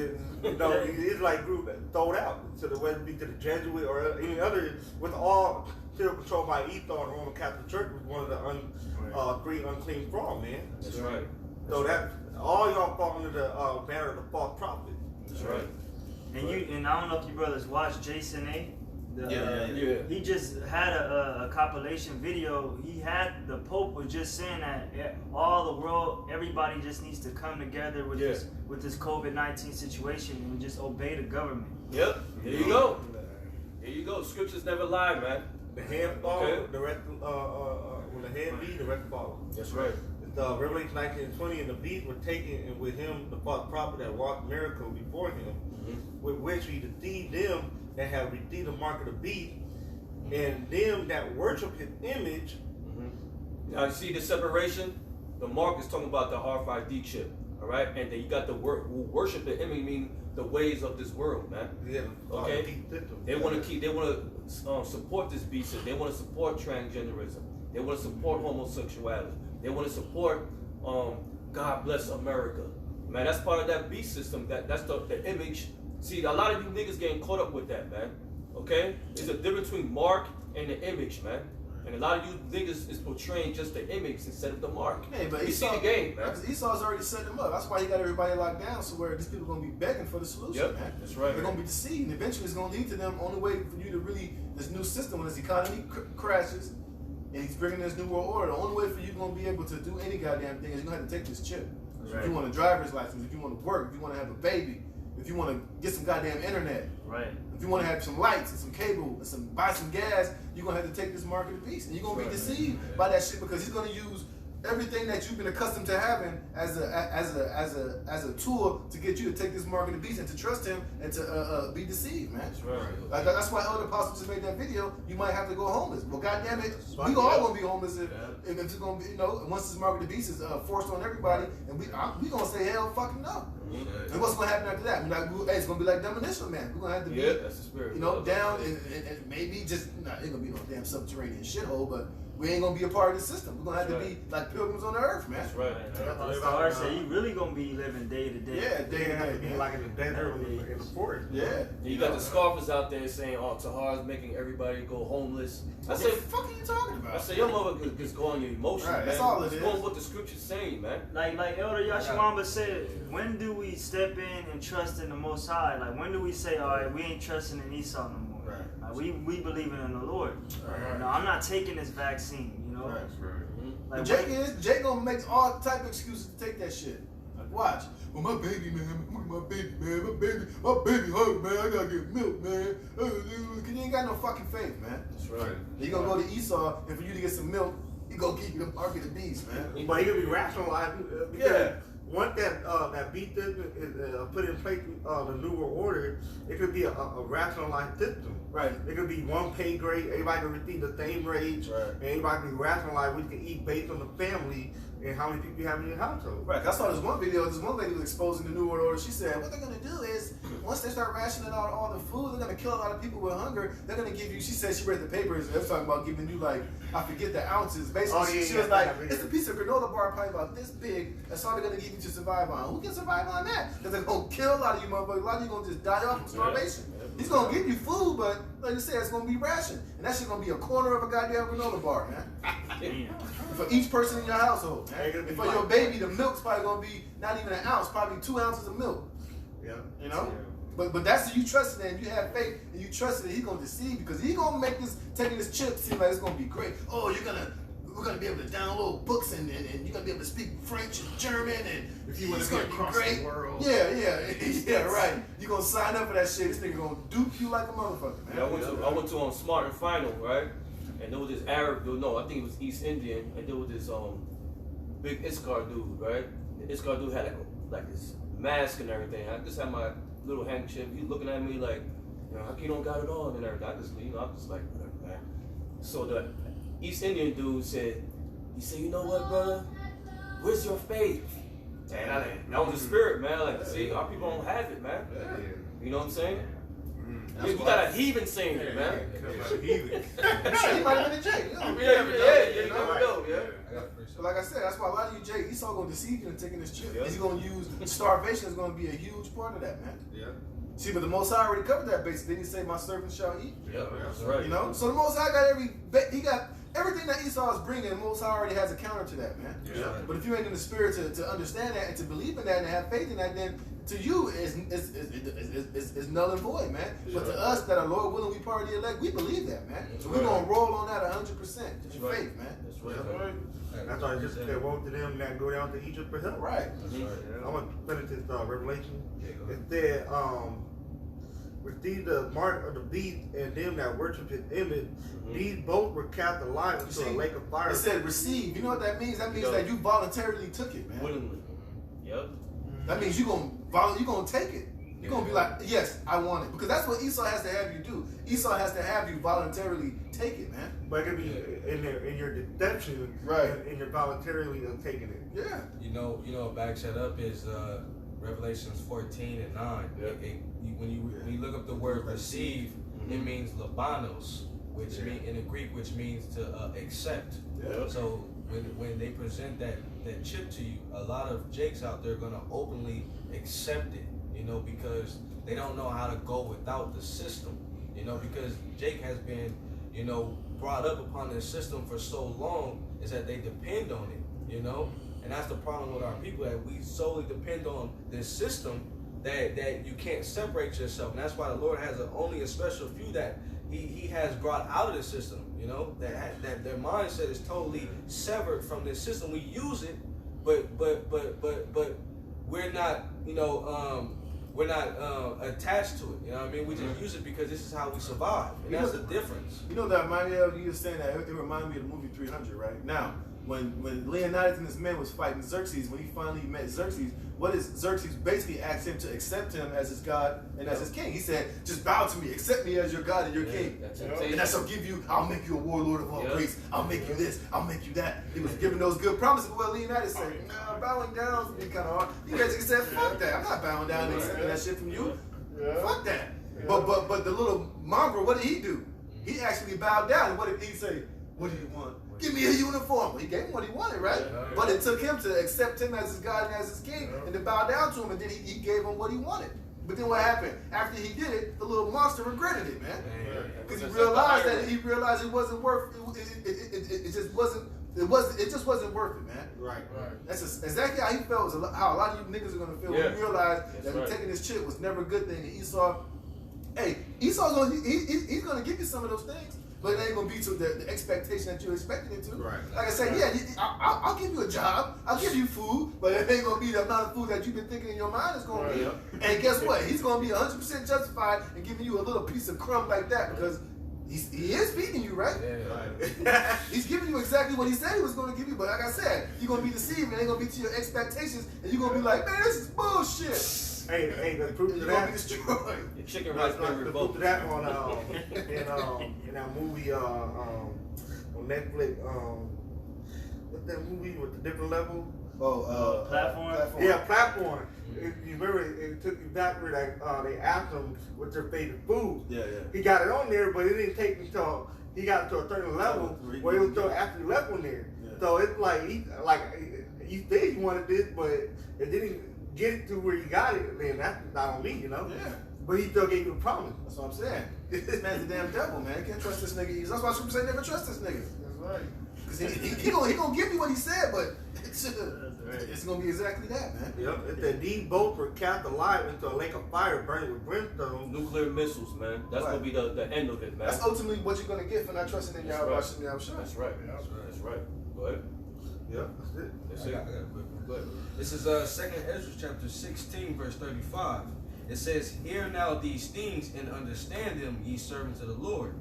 you know, it's like group thrown out to the whether it be to the Jesuit or any other, with all still controlled by Esau and the Roman Catholic Church was one of the three unclean fraud, man. That's right. So that all y'all fall under the banner of the false prophet. That's right. And I don't know if you brothers watch Jason A. Yeah. He just had a compilation video. He had the Pope was just saying that all the world, everybody just needs to come together with this COVID-19 situation and just obey the government. Yep. There you go. There you go. Scriptures never lie, man. The hand follow, the rest when the hand lead, the rest follow. That's right. Revelation 19 and 20, and the beast were taken, and with him the false prophet that wrought miracle before him, with which he deceived them that have received the mark of the beast, and them that worship his image. Now you see the separation? The mark is talking about the RFID chip, all right? And then you got the who worship the image, meaning the ways of this world, man. Yeah. Okay. They want to support this beast. They want to support transgenderism. They want to support homosexuality. They want to support God bless America. Man, that's part of that beast system. That's the image. See, a lot of you niggas getting caught up with that, man. Okay? There's a difference between mark and the image, man. And a lot of you niggas is portraying just the image instead of the mark. Hey, but you see the game, man. Esau's already set them up. That's why he got everybody locked down, so where these people are gonna be begging for the solution, man. That's right. They're gonna be deceived, and eventually it's gonna lead to them. Only way for you to really this new system when this economy crashes, and he's bringing this new world order. The only way for you gonna be able to do any goddamn thing is you're gonna have to take this chip. If you want a driver's license, if you want to work, if you want to have a baby, if you want to get some goddamn internet, Right. if you want to have some lights and some cable and buy some gas, you're gonna have to take this mark of the beast, and you're gonna be deceived by that shit because he's gonna use everything that you've been accustomed to having as a tool to get you to take this mark of the beast and to trust him and to be deceived, man. That's right. Like that's why Elder Apostle just made that video. You might have to go homeless. Well, goddamn it, we all gonna be homeless if it's gonna be, once this mark of the beast is forced on everybody, and we gonna say hell fucking no. And what's gonna happen after that? It's gonna be like Demolition Man. We're gonna have to be, that's the spirit. down and maybe just ain't gonna be no damn subterranean shithole, but we ain't gonna be a part of the system. We're gonna have to be like pilgrims on the earth, man. That's right. The stars say you really gonna be living day to day. Yeah, day to day, man. Like in the desert, in the forest. Yeah. You got the scoffers out there saying, "Oh, Tahar's making everybody go homeless." I What say, the fuck are you talking about? I say, your mother is going your emotions, Right, man. that's all it It's is. going what the scripture's saying, man. Like Elder Yashimamba said, when do we step in and trust in the Most High? Like when do we say, all right, we ain't trusting in Esau no more? Right. Like we believing in the Lord. Right. No, I'm not taking this vaccine. Right. Like Jake gonna make all type of excuses to take that shit. Like, watch. Well, my baby, man. Look at my baby, man. My baby hurt, man. I gotta get milk, man. Cause you ain't got no fucking faith, man. That's right. You gonna go to Esau, and for you to get some milk, he gonna give you the mark of the beast, man. But he could be rationalized. Yeah. Once that beat system is put in place, the New World Order, it could be a rationalized system. Right. It could be one pay grade, everybody can receive the same wage, and everybody can rationalize what you can eat based on the family and how many people you have in your household. Right. I saw this one video. This one lady was exposing the New World Order. She said, what they're gonna do is, once they start rationing out all the food, they're gonna kill a lot of people with hunger. They're gonna give you. She said she read the papers. They was talking about giving you like, I forget the ounces. Basically, she was like, it's a piece of granola bar probably about this big. That's all they're gonna give you to survive on. Who can survive on that? Because they're gonna kill a lot of you motherfuckers. A lot of you gonna just die off from starvation. He's gonna give you food, but like I said, it's gonna be ration, and that shit gonna be a quarter of a goddamn granola bar, man. For each person in your household, man. And for your baby, the milk's probably gonna be not even an ounce, probably 2 ounces of milk. Yeah. You know? But that's you trust in, you have faith, and you trust that he's gonna deceive you, because he's gonna make this taking this chip seem like it's gonna be great. Oh, we're gonna be able to download books and you're gonna be able to speak French and German and If you want it's to gonna be be across great. the world. Yeah, right. You gonna sign up for that shit. This nigga gonna dupe you like a motherfucker, man. Yeah, I went to Smart and Final, right? And there was this Arab dude, no, I think it was East Indian, and there was this big Iskar dude, right? The Iskar dude had like this mask and everything. I just had my little handkerchief. He looking at me like, how come you don't got it on and everything? I'm just like, whatever, man. So the East Indian dude said, you know what, brother? Where's your faith? And that was the spirit, man. Like, see, our people don't have it, man. You know what I'm saying? You got a heathen saying it, man. He might have been a J. You never know, yeah. But like I said, that's why a lot of you Jay, Esau gonna deceive you in taking this trip. He's gonna use starvation is gonna be a huge part of that, man. Yeah. See, but the Most High already covered that base. Didn't he say, "My servants shall eat"? Yeah, that's right. You know, so the Most High got everything that Esau is bringing. The Most High already has a counter to that, man. Yeah. But if you ain't in the spirit to understand that and to believe in that and have faith in that, then to you is null and void, man. But to us that are Lord willing, we part of the elect, we believe that, man. So we're gonna roll on that 100%. Just your faith, man. That's right. That's why I just said, woe to them that go down to Egypt for help. Right. I want to finish this Revelation. It said, receive the mark of the beast and them that worship his image. These both were cast alive into a lake of fire. It said receive. You know what that means? That means that you voluntarily took it, man. Willingly. Yep. That means you're gonna take it. You're gonna be like, yes, I want it. Because that's what Esau has to have you do. Esau has to have you voluntarily take it, man. But it could be in your deception, right? And you're voluntarily taking it. Yeah. You know, what backs that up is Revelations 14 and 9. Yeah. When you look up the word receive, it means labanos, which mean in the Greek, which means to accept. Yeah. So when they present that chip to you, a lot of Jakes out there are gonna openly accept it, because they don't know how to go without the system, because Jake has been, brought up upon this system for so long, is that they depend on it, and that's the problem with our people, that we solely depend on this system that you can't separate yourself, and that's why the Lord has only a special few that He has brought out of the system, that their mindset is totally severed from this system. We use it, but we're not, we're not attached to it. You know what I mean? We just use it because this is how we survive, and that's the difference. You know that reminded me of you saying that it reminded me of the movie 300, right? Now, when Leonidas and his men was fighting Xerxes, when he finally met Xerxes, what is Xerxes basically asked him to accept him as his God and as his king? He said, just bow to me, accept me as your God and your king. And that shall give you, I'll make you a warlord of all grace. I'll make you this, I'll make you that. He was giving those good promises. Well, Leonidas said, nah, bowing down would be kind of hard. He basically said, fuck that. I'm not bowing down and accepting that shit from you. Fuck that. But the little mongrel, what did he do? He actually bowed down. And what did he say? What do you want? Give me a uniform. Well, he gave him what he wanted, right? But it took him to accept him as his God and as his king and to bow down to him, and then he gave him what he wanted. But then what happened? After he did it, the little monster regretted it, man. Because he realized that it wasn't worth it. It just wasn't worth it, man. Right. That's exactly how he felt. How a lot of you niggas are gonna feel when you realize that taking this chip was never a good thing. And Esau, hey, Esau's he's gonna give you some of those things. but it ain't gonna be to the expectation that you expected it to. Right. Like I said, yeah, I'll give you a job, I'll give you food, but it ain't gonna be the amount of food that you've been thinking in your mind is gonna be. And guess what? He's gonna be 100% justified in giving you a little piece of crumb like that because he is feeding you, right? Yeah. He's giving you exactly what he said he was going to give you, but like I said, you're going to be deceived and it ain't going to be to your expectations, and you're going to be like, man, this is bullshit. Hey, the proof of You're going to be that. destroyed. Your chicken rice been The proof revoked. of that in that movie on Netflix. What's that movie with the different level? Platform? Yeah, Platform. You remember it took you back where they asked him what's your favorite food. Yeah. He got it on there, but it didn't take until he got to a certain level where it was still actually left on there. Yeah. So it's like he said he wanted this, but it didn't get it to where he got it. Then that's not on me, you know. Yeah. But he still gave you a promise. That's what I'm saying. This man's the damn devil, man. You can't trust this nigga. That's why Super say never trust this nigga. That's right. Because he gonna give you what he said, but it's gonna be exactly that, man. Yep. It said these boats were cast alive into a lake of fire burning with brimstone. Nuclear missiles, man. That's gonna be the end of it, man. That's ultimately what you're gonna get for not trusting in Yahweh Hashem Yahushua. That's right. That's right. Go ahead. Yep, that's it. That's I it. got a quick one. Go ahead. This is 2nd Ezra chapter 16, verse 35. It says, "Hear now these things and understand them, ye servants of the Lord.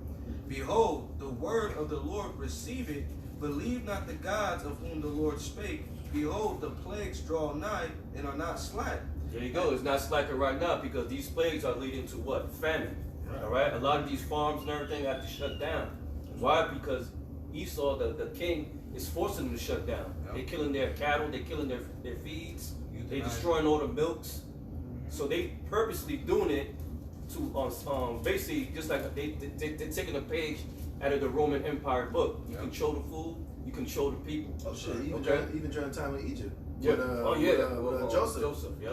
Behold, the word of the Lord receive it. Believe not the gods of whom the Lord spake. Behold, the plagues draw nigh and are not slack." There you go. It's not slacking right now because these plagues are leading to what? Famine. All right. A lot of these farms and everything have to shut down. Why? Because Esau, the king, is forcing them to shut down. Yep. They're killing their cattle. They're killing their feeds. They're Euthanize. destroying all the milks. So they purposely doing it to basically just like they're taking a page out of the Roman Empire book. You Yep. control the food. You control the people. Oh shit! Even Okay. during the time of Egypt. Yeah. With Joseph. Joseph. Yeah.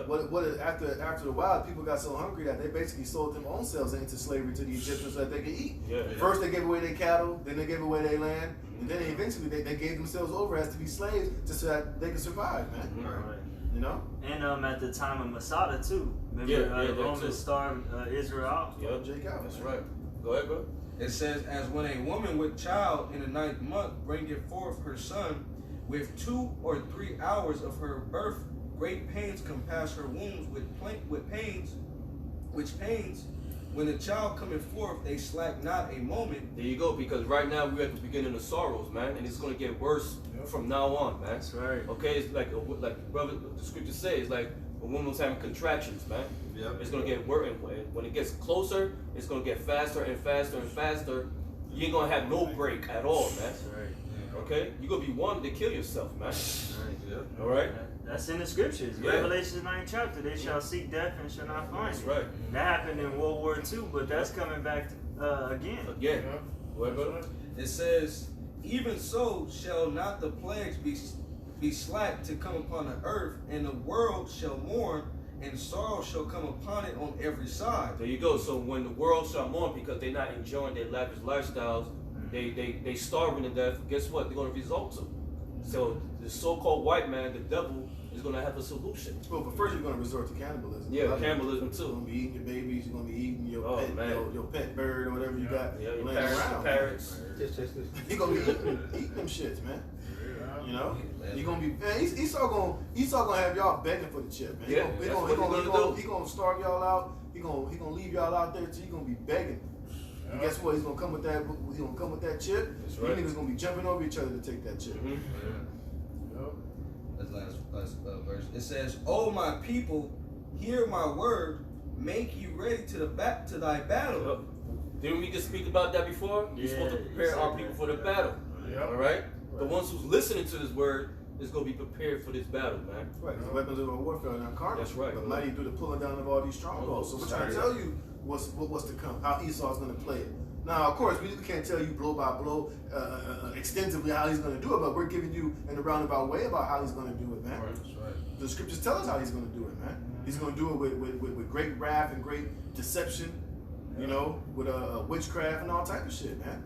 After a while, people got so hungry that they basically sold them own selves into slavery to the Egyptians so that they could eat. Yeah. First they gave away their cattle, then they gave away their land, and then eventually they gave themselves over as to be slaves just so that they could survive, man. Mhm. Right. You know? And at the time of Masada too. Remember Yeah, the that Romans too. starved Israel out? Yep. Jake out. That's man. right. Go ahead, bro. It says, "As when a woman with child in the 9th month bringeth forth her son, with 2 or 3 hours of her birth, great pains compass her wombs with pains, which pains, when the child cometh forth, they slack not a moment." There you go. Because right now we're at the beginning of sorrows, man, and it's gonna get worse from now on, man. That's right. Okay, it's like brother, the scripture says, it's like a woman's having contractions, man. Yep. It's gonna get worse, and when it gets closer, it's gonna get faster and faster and faster. You ain't gonna have no break at all, man. That's right. Okay, you're gonna be wanting to kill yourself, man. Right. All right. That's in the scriptures. Yeah. Revelation 9th chapter. They shall seek death and shall not find That's it. right. That happened in World War II, but that's coming back again. Again. Go ahead, brother. It says, "Even so shall not the plagues be slack to come upon the earth, and the world shall mourn, and sorrow shall come upon it on every side." There you go. So when the world shall mourn because they're not enjoying their lavish lifestyles, they starving to death. Guess what? They're gonna result to. So the so-called white man, the devil, is gonna have a solution. Well, but first you're gonna resort to cannibalism. Yeah, Right? cannibalism You're too. gonna be eating your babies. You're gonna be eating your Oh, pet, man. your pet bird or whatever you got Yeah, your laying parrots, around. your parrots. You're gonna be eating them shits, man. You know, you're gonna be man. Esau gonna have y'all begging for the chip, man. Yeah, He that's gonna, what he's gonna do. he gonna starve y'all out. He gonna leave y'all out there till you gonna be begging. And guess what? He's gonna come with that. He's gonna come with that chip. That's You right. niggas gonna be jumping over each other to take that chip. Mhm. That's last verse. It says, "O my people, hear my word, make you ready to thy battle." Yep. Didn't we just speak about that before? We're supposed to Yeah, prepare you our said people that. for the battle. Yep. All right? The ones who's listening to this word is going to be prepared for this battle, man. Right, because the weapons of our warfare are not carnal. That's right. But mighty through the pulling down of all these strongholds. So we're trying to tell you what's to come, how Esau's going to play it. Now, of course, we can't tell you blow by blow extensively how he's going to do it, but we're giving you in a roundabout way about how he's going to do it, man. That's right. The scriptures tell us how he's going to do it, man. He's going to do it with great wrath and great deception, you know, with witchcraft and all type of shit, man.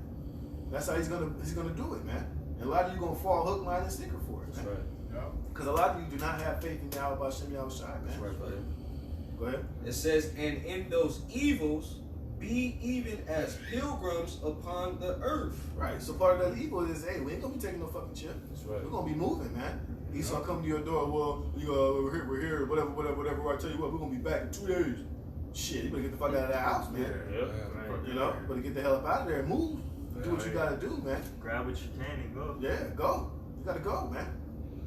That's how he's gonna do it, man. And a lot of you gonna fall hook, line, and sinker for it, That's man. right. Because a lot of you do not have faith in Yahweh Hashem Yahushai, man. That's right, buddy. Go ahead. It says, "And in those evils be even as pilgrims upon the earth. Right. So part of that evil is, hey, we ain't gonna be taking no fucking chip. That's right. We're gonna be moving, man. Esau come to your door. Well, we're here. Whatever. I tell you what, we're gonna be back in 2 days. Shit, you better get the fuck out of that house, man. You know, better get the hell up out of there and move. Do what you gotta do, man. Grab what you can and go. Yeah, go. You gotta go, man.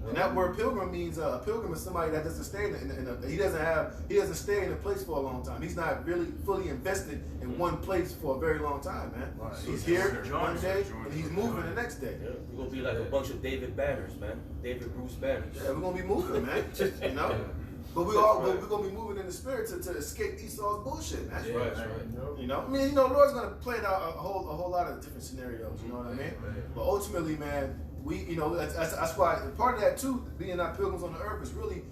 And that word pilgrim means a pilgrim is somebody that doesn't stay he doesn't stay in a place for a long time. He's not really fully invested in one place for a very long time, man. Right. He's here one day and he's moving the next day. Yeah, we're gonna be like a bunch of David Banners, man. David Bruce Banners. Yeah, we're gonna be moving, man. You know? But we're gonna be moving in the spirit to escape Esau's bullshit, man. That's right. You know, I mean, the Lord's gonna play it out a whole lot of different scenarios. You know what I mean? But ultimately, man, that's why part of that too, being not pilgrims on the earth, is really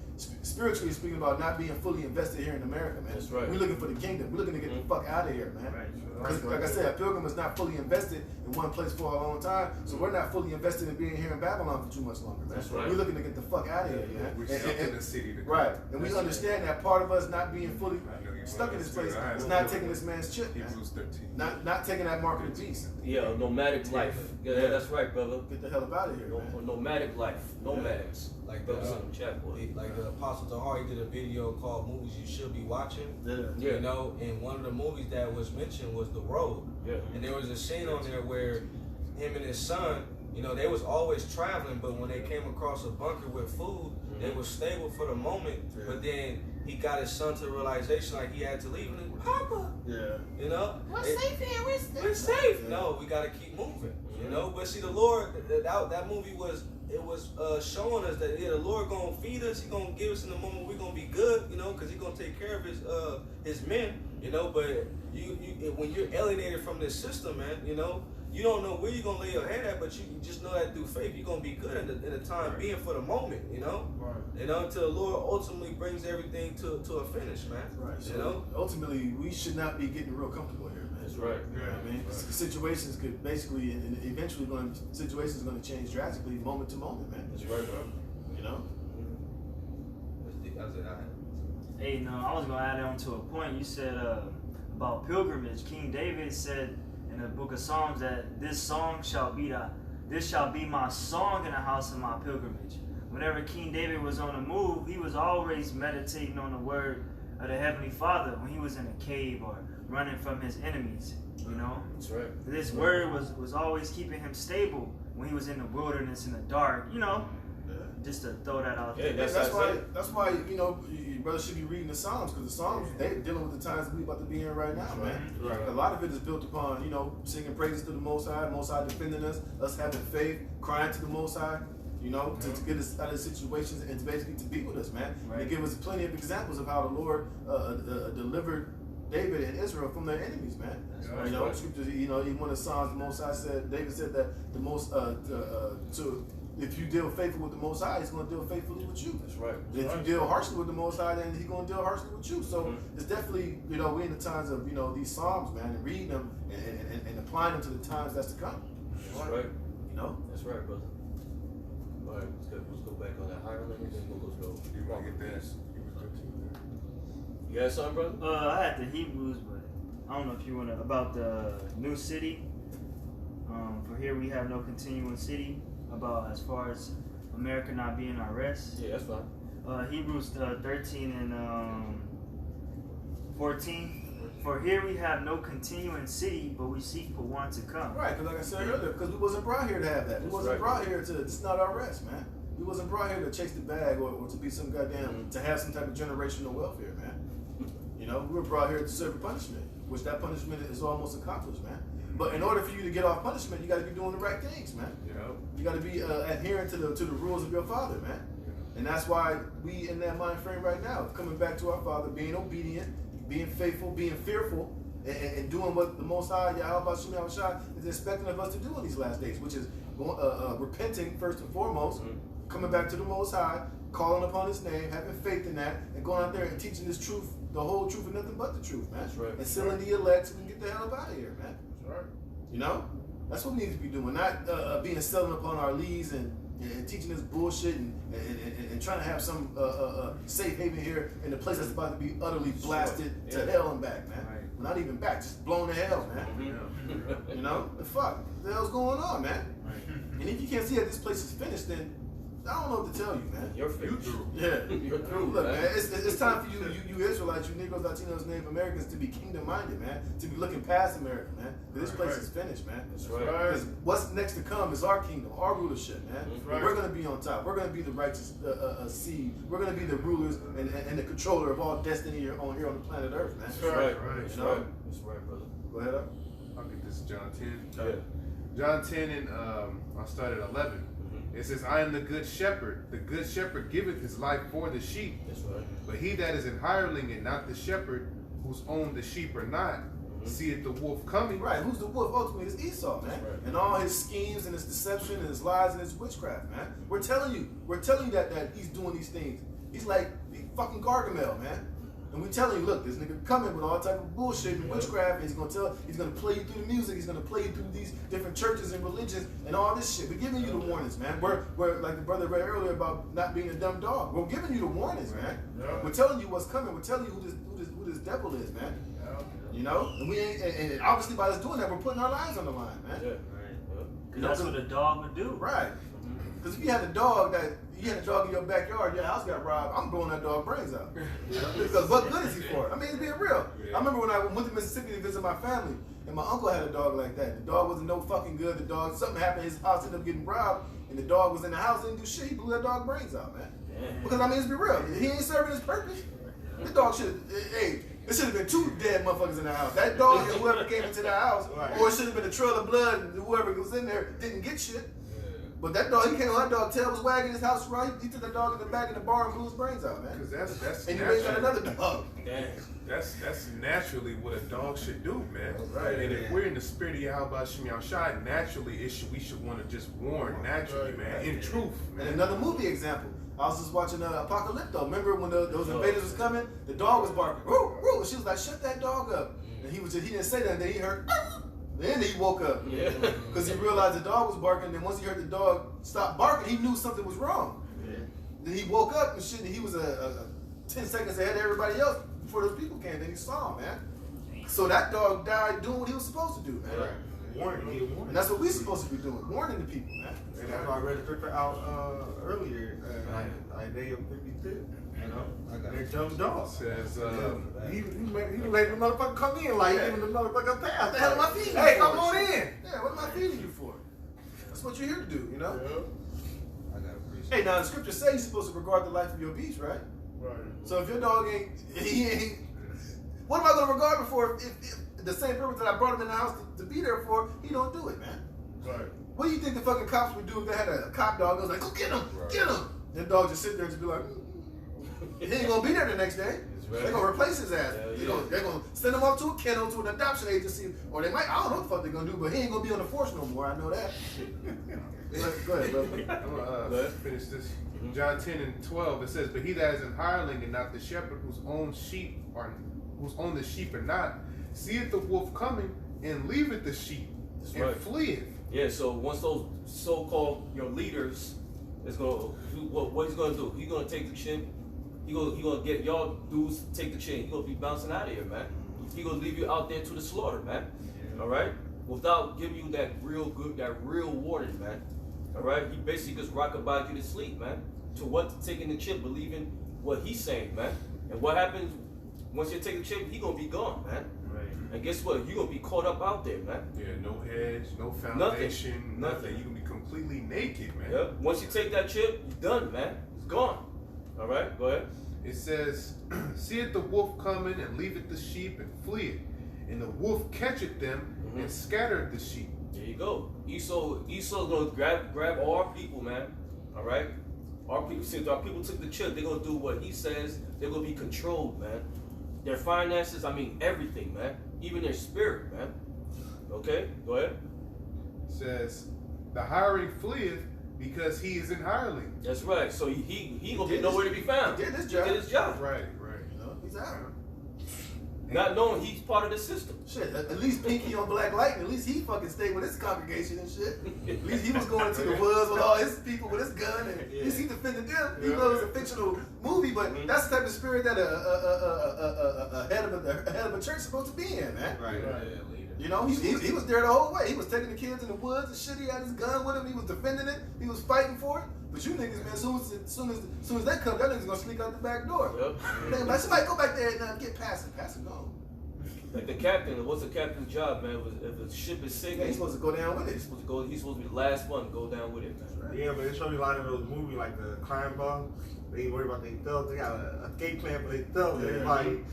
spiritually speaking about not being fully invested here in America, man. That's right. We're looking for the kingdom. We're looking to get the fuck out of here, man. Because, like I said, a pilgrim is not fully invested in one place for a long time, so we're not fully invested in being here in Babylon for too much longer, man. That's right. We're looking to get the fuck out of here, man. We're stuck in the city. Right, and we understand that part of us not being fully stuck in this place is not taking this man's chip, man. Hebrews 13. Not taking that mark of the beast. Yeah, a nomadic life. Yeah, that's right, brother. Get the hell up out of here, man. A nomadic life. Nomads. Like brothers in the chat, boy. Like the Apostle Tahari did a video called "Movies You Should Be Watching." Yeah. You know, and one of the movies that was mentioned was The Road. Yeah. And there was a scene on there where him and his son, you know, they was always traveling, but when they came across a bunker with food, they was stable for the moment. Yeah. But then he got his son to the realization like he had to leave, and he, Papa, Yeah. you know, We're safe here. we're safe. No, we got to keep moving. You know, but see, the Lord, that movie was showing us that the Lord gonna feed us. He gonna give us in the moment. We're gonna be good, you know, because He gonna take care of His men, you know. But you when you're alienated from this system, man, you know, you don't know where you're gonna lay your head at, but you just know that through faith you're gonna be good in the time being for the moment, you know. Right. You know, until the Lord ultimately brings everything to a finish, man. Right. So You know. ultimately, we should not be getting real comfortable here, man. That's right. You know what I mean? Situations could basically, and eventually, situations are going to change drastically, moment to moment, man. That's right, bro. You know? Hey, no, I was gonna add on to a point. You said about pilgrimage. King David said in the book of Psalms that this shall be my song in the house of my pilgrimage. Whenever King David was on the move, he was always meditating on the word of the Heavenly Father when he was in a cave or running from his enemies. You know, That's right. this word was always keeping him stable when he was in the wilderness in the dark. You know, just to throw that out there. Yeah, That's why you know your brother should be reading the Psalms, because the Psalms they're dealing with the times that we about to be in right now, man. Right. A lot of it is built upon singing praises to the Most High defending us having faith, crying to the Most High, to get us out of situations and to basically to be with us, man. Right. They give us plenty of examples of how the Lord delivered David and Israel from their enemies, man. right. Scriptures, in one of the Psalms, the Most High said, David said that the most if you deal faithful with the Most High, He's going to deal faithfully with you. That's right. If you deal harshly with the Most High, then He's going to deal harshly with you. So it's definitely, we're in the times of, these Psalms, man, and reading them and applying them to the times that's to come. That's right. That's right, brother. All right, let's go back on that Ireland, and then we'll go. You want to get that? You got something, brother? I had the Hebrews, but I don't know if you want to about the new city. For here we have no continuing city. About as far as America not being our rest. Yeah, that's fine. Hebrews 13 and 14. For here we have no continuing city, but we seek for one to come. Right, because like I said earlier, because we wasn't brought here to have that. We wasn't brought here to, it's not our rest, man. We wasn't brought here to chase the bag or to be some goddamn, to have some type of generational welfare, man. We were brought here to serve a punishment, which that punishment is almost accomplished, man. But in order for you to get off punishment, you got to be doing the right things, man. You got to be adhering to the rules of your Father, man. And that's why we in that mind frame right now, coming back to our Father, being obedient, being faithful, being fearful, and doing what the Most High, Yahweh Shem Shai, is expecting of us to do in these last days, which is repenting first and foremost, coming back to the Most High, calling upon His name, having faith in that, and going out there and teaching this truth, the whole truth and nothing but the truth, man. That's right. And sealing the elect so we can get the hell up out of here, man. That's right. That's what we need to be doing, not being selling upon our leads and teaching this bullshit and trying to have some safe haven here in a place that's about to be utterly blasted to hell and back, man. Right. not even back, just blown to hell, man. Mm-hmm. You know, the fuck, what the hell's going on, man? And if you can't see that this place is finished, then I don't know what to tell you, man. You're finished. Yeah, You're through, look, man. man. It's time for you Israelites, you Negroes, Latinos, Native Americans to be kingdom-minded, man. To be looking past America, man. This place is finished, man. That's right. Because what's next to come is our kingdom, our rulership, man. Right. We're going to be on top. We're going to be the righteous seed. We're going to be the rulers and the controller of all destiny here on the planet Earth, man. That's right. You That's know? right. That's right, brother. Go ahead up. I'll get this John 10. Yeah. John 10 and I'll start at 11. It says, I am the good shepherd. The good shepherd giveth his life for the sheep. That's right. But he that is an hireling and not the shepherd, whose own the sheep are not, seeth the wolf coming. Right, who's the wolf? Ultimately, it's Esau, man. Right. And all his schemes and his deception and his lies and his witchcraft, man. We're telling you that he's doing these things. He's like fucking Gargamel, man. And we're telling you, look, this nigga coming with all type of bullshit and witchcraft, and he's gonna play you through the music, he's gonna play you through these different churches and religions and all this shit. We're giving you the warnings, man. We're like the brother read earlier about not being a dumb dog. We're giving you the warnings, man. Yeah. We're telling you what's coming. We're telling you who this devil is, man. You know, and we ain't, and obviously by us doing that, we're putting our lives on the line, man. Yeah. Right. That's what a dog would do. Right. Because if you had a dog in your backyard, your house got robbed, I'm blowing that dog brains out. Because what good is he for? I mean, it's being real. I remember when I went to Mississippi to visit my family, and my uncle had a dog like that. The dog wasn't no fucking good. The dog, something happened, his house ended up getting robbed, and the dog was in the house, didn't do shit. He blew that dog brains out, man. Because I mean, let's be real. He ain't serving his purpose. The dog should, hey, there should have been 2 dead motherfuckers in the house. That dog and whoever came into the house, or it should have been a trail of blood, and whoever was in there didn't get shit. But that dog, he came on that dog, tail was wagging, his house right. He took that dog in the back in the bar and blew his brains out, man. Because that's And you ain't got another dog. That's naturally what a dog should do, man. Right. And if we're in the spirit of Yahweh Shem Yahushua, naturally we should want to just warn naturally, man. In truth, man. And another movie example. I was just watching Apocalypto. Remember when those invaders was coming? The dog was barking. Woo, woo. And she was like, shut that dog up. And he didn't say that. Then he heard. Then he woke up. Yeah. Because he realized the dog was barking. Then once he heard the dog stop barking, he knew something was wrong. Yeah. Then he woke up and shit. And he was 10 seconds ahead of everybody else before those people came. Then he saw him, man. So that dog died doing what he was supposed to do, man. Right. Warning. And that's what we're supposed to be doing, warning the people, man. And that's why I read the scripture out earlier, Isaiah 52. You know, they're dumb dogs. Says, He let the motherfucker come in like even the motherfucker pass. What the hell am I feeding you Hey, for? come on in. Yeah, what am I feeding you for? That's what you're here to do, you know? I gotta appreciate. Hey, now the scripture says you're supposed to regard the life of your beast, right? Right. So if your dog he ain't, what am I going to regard him for if the same purpose that I brought him in the house to be there for, he don't do it, man? Right. What do you think the fucking cops would do if they had a cop dog that was like, go get him, get him? That dog just sit there and just be like, he ain't going to be there the next day. right. They're going to replace his ass. Yeah. They're going to send him off to a kennel, to an adoption agency, or they might, I don't know what the fuck they're going to do, but he ain't going to be on the force no more, I know that. Go ahead, brother. I'm gonna finish this. John 10 and 12. It says, "But he that is an hireling and not the shepherd, whose own the sheep are not, seeth the wolf coming and leaveth the sheep That's and right. fleeth." Yeah, so once those so-called your leaders is gonna what he's gonna do? He's gonna take the chip. He gonna get y'all dudes to take the chain. He gonna be bouncing out of here, man. He gonna leave you out there to the slaughter, man. All right, without giving you that real warning, man. All right, he basically just rock-a-bye you to sleep, man. To what? Taking the chip, believing what he's saying, man. And what happens once you take the chip? He gonna be gone, man. Right. And guess what? You gonna be caught up out there, man. Yeah, no hedge, no foundation, Nothing. You can be completely naked, man. Yep. Once you take that chip, you're done, man. It's gone. All right, go ahead. It says, "Seeth the wolf coming and leaveth the sheep and fleeth, and the wolf catcheth them and scattereth the sheep." There you go. Esau's gonna grab all our people, man. All right. Our people, since our people took the chip, they're gonna do what he says. They're gonna be controlled, man. Their finances, I mean everything, man. Even their spirit, man. Okay, go ahead. It says, "The hireling fleeth because he is an hireling." That's right. So he gonna be nowhere to be found. He did his job. He did his job. Right. You know, he's out. Not knowing he's part of the system. Shit, at least Pinky on Black Lightning, at least he fucking stayed with his congregation and shit. At least he was going into the woods with all his people with his gun, and at least he defended them. Even though it was a fictional movie, but that's the type of spirit that a head of a church is supposed to be in, man. Right. You know, he was there the whole way. He was taking the kids in the woods and shit. He had his gun with him. He was defending it. He was fighting for it. But you niggas, man, as soon as they come, that nigga's gonna sneak out the back door. Yep. Like, somebody go back there and get past it. Pass it on. Like the captain, what's the captain's job, man? If the ship is sinking, Yeah, he's supposed to go down with it. He's supposed to be the last one to go down with it, man. Yeah, but they show you a lot of those movies like the crime ball. They ain't worried about their thugs. They got an escape plan for their thugs. Everybody,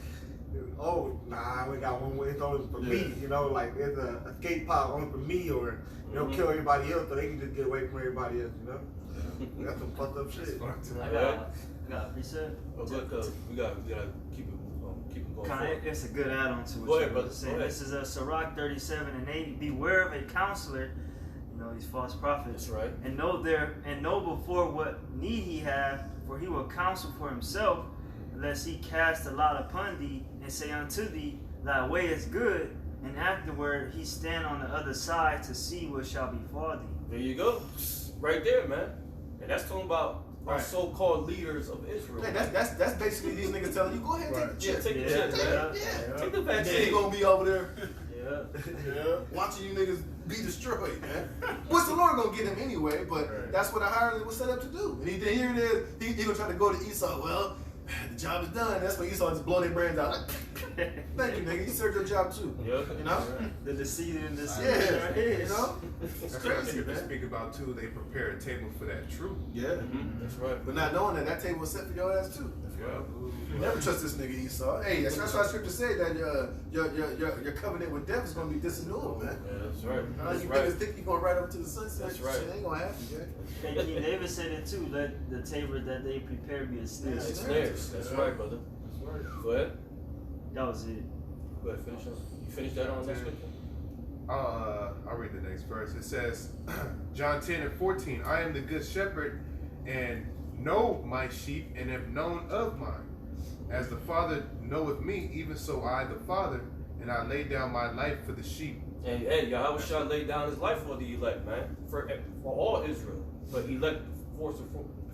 we got one way. It's only for me. You know, like there's an escape pod only for me, or they'll kill everybody else so they can just get away from everybody else. You know, that's some fucked up shit. I got a preset. We gotta keep it going forward. It's a good add-on to Go what ahead, you brother. were saying. This is Sirach 37:80. Beware of a counselor, you know, these false prophets. That's right. And know before what need he have, for he will counsel for himself, lest he cast a lot upon thee, and say unto thee, thy way is good, and afterward he stand on the other side to see what shall befall thee. There you go. Right there, man. And that's talking about our so-called leaders of Israel. Hey, that's basically these niggas telling you, go ahead and take the chip. Take the chip, man. Take the vaccine. Then he gonna be over there Yeah. watching you niggas be destroyed, man. What's the Lord gonna get him anyway? But that's what a hireling was set up to do. And here it is. He gonna try to go to Esau. Well, the job is done. That's when Esau just blow their brains out. Like, thank you, nigga. You served your job too. Yep. You know? The deceit and deceit. Yeah. Right here. You know? It's That's what crazy, people man. speak about too. They prepare a table for that truth. Yeah. That's right. But not knowing that table was set for your ass too. Yeah. Never trust this nigga Esau. Hey, that's why Scripture say that your covenant with death is gonna be disannulled, man. Yeah, that's right. That's You right. niggas think you're gonna ride up to the sunset? That's right. Shit ain't gonna happen, yeah. And King David said it too. Let the table that they prepare be a snare. It's snares. That's right, brother. That's right. Go ahead. That was it. Go ahead, finish up. You finished that on next week? I'll read the next verse. It says, John 10:14, I am the good shepherd and know my sheep and have known of mine. As the Father knoweth me, even so I the Father, and I lay down my life for the sheep. And hey, Yahweh shall lay down his life for the elect, man. For all Israel. But elect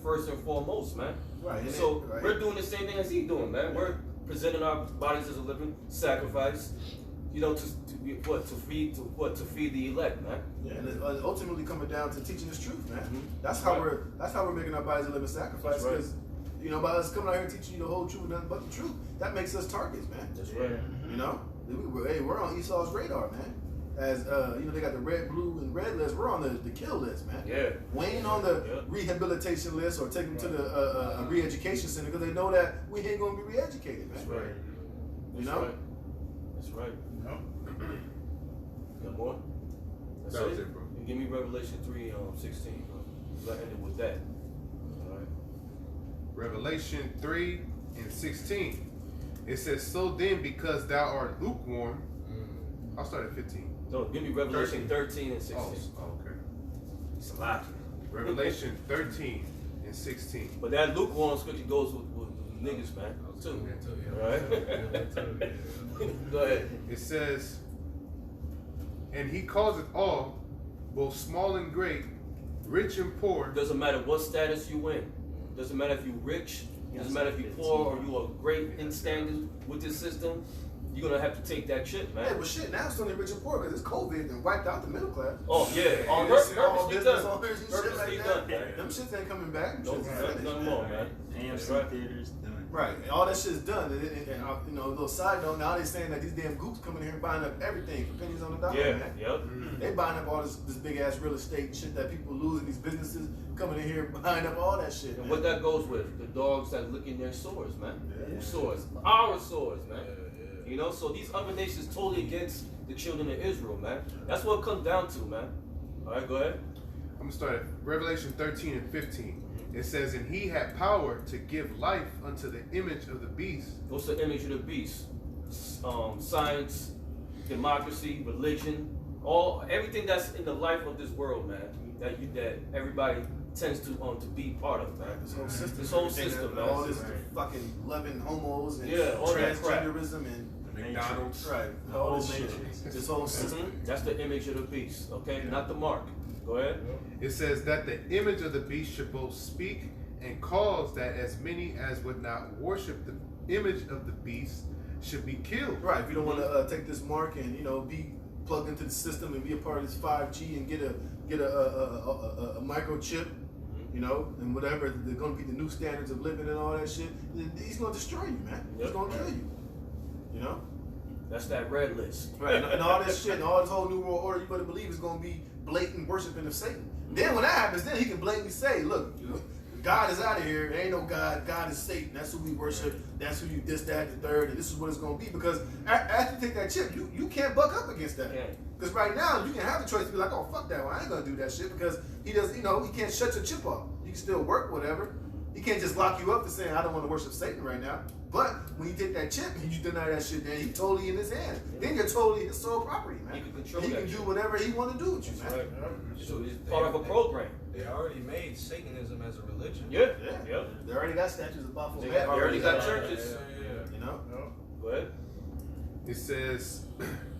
first and foremost, man. Right. So we're doing the same thing as he's doing, man. We're presenting our bodies as a living sacrifice, you know, to feed the elect, man. Yeah, and it's ultimately coming down to teaching this truth, man. That's how we're making our bodies a living sacrifice. Because you know, by us coming out here and teaching you the whole truth and nothing but the truth, that makes us targets, man. That's right. You know, we're on Esau's radar, man. As you know, they got the red, blue, and red list. We're on the kill list, man. Yeah. We ain't on the rehabilitation list or take them to the re-education center because they know that we ain't gonna be re-educated, man. That's right. You know. That's right. Got more? That's That was it, bro. And give me Revelation 3:16. Bro. I ended with that. All right. Revelation 3:16. It says, so then because thou art lukewarm, I'll start at 15. No, give me Revelation 13 and 16. Oh, okay. It's a lot. Revelation 13:16. But that lukewarm scripture goes with niggas, man. Too. All right. Go ahead. It says, and he causeth all, both small and great, rich and poor. Doesn't matter what status you in. Doesn't matter if you rich. Doesn't matter if you poor or you are great in standing with this system. You're gonna have to take that shit, man. Hey, well, shit. Now it's only rich and poor because it's COVID and wiped out the middle class. Oh yeah, All purposely business done. owners and shit Purposely like done, that. man. Them shits ain't coming back. No, Them shits is finished. none more, man. That's AMC right. theaters done. Right, and all that shit's done. And, you know, a little side note, now they're saying that these damn goops coming in here and buying up everything for pennies on the dollar, Yeah, man. yep. They buying up all this big ass real estate and shit that people lose in these businesses, coming in here buying up all that shit. And Man. what that goes with, the dogs that licking their swords, man. Whose swords? Our swords, man. You know, so these other nations totally against the children of Israel, man. That's what it comes down to, man. All right, go ahead. I'm gonna start at Revelation 13:15. It says, and he had power to give life unto the image of the beast. What's the image of the beast? Science, democracy, religion, everything that's in the life of this world, man. That everybody tends to be part of, man. This whole system, man. all this fucking loving homos and all that crap. transgenderism and McDonald's. Right. The All whole this shit. matrix. This whole system. That's the image of the beast, okay? Not the mark. Go ahead. It says that the image of the beast should both speak and cause that as many as would not worship the image of the beast should be killed. Right. If you don't want to take this mark and be plugged into the system and be a part of this 5G and get a microchip, and whatever they're gonna be the new standards of living and all that shit, he's gonna destroy you, man. He's gonna kill you. That's that red list. Right. And all this shit and all this whole new world order, you better believe is gonna be blatant worshiping of Satan. Then when that happens, then he can blatantly say, look, God is out of here. There ain't no God. God is Satan. That's who we worship. That's who you this, that, the third, and this is what it's gonna be. Because after you take that chip, you can't buck up against that. Because right now you can have the choice to be like, oh fuck that one, I ain't gonna do that shit because he does. He can't shut your chip off. You can still work, whatever. He can't just lock you up to saying I don't want to worship Satan right now. But when you take that chip and you deny that shit, then he's totally in his hand. Then you're totally his sole property, man. He can control he that can shit. do whatever he want to do with you, man. Right. So it's part of a program. They already made Satanism as a religion. Yeah. They already got statues of Baphomet. They already got churches. Yeah. Go ahead. It says,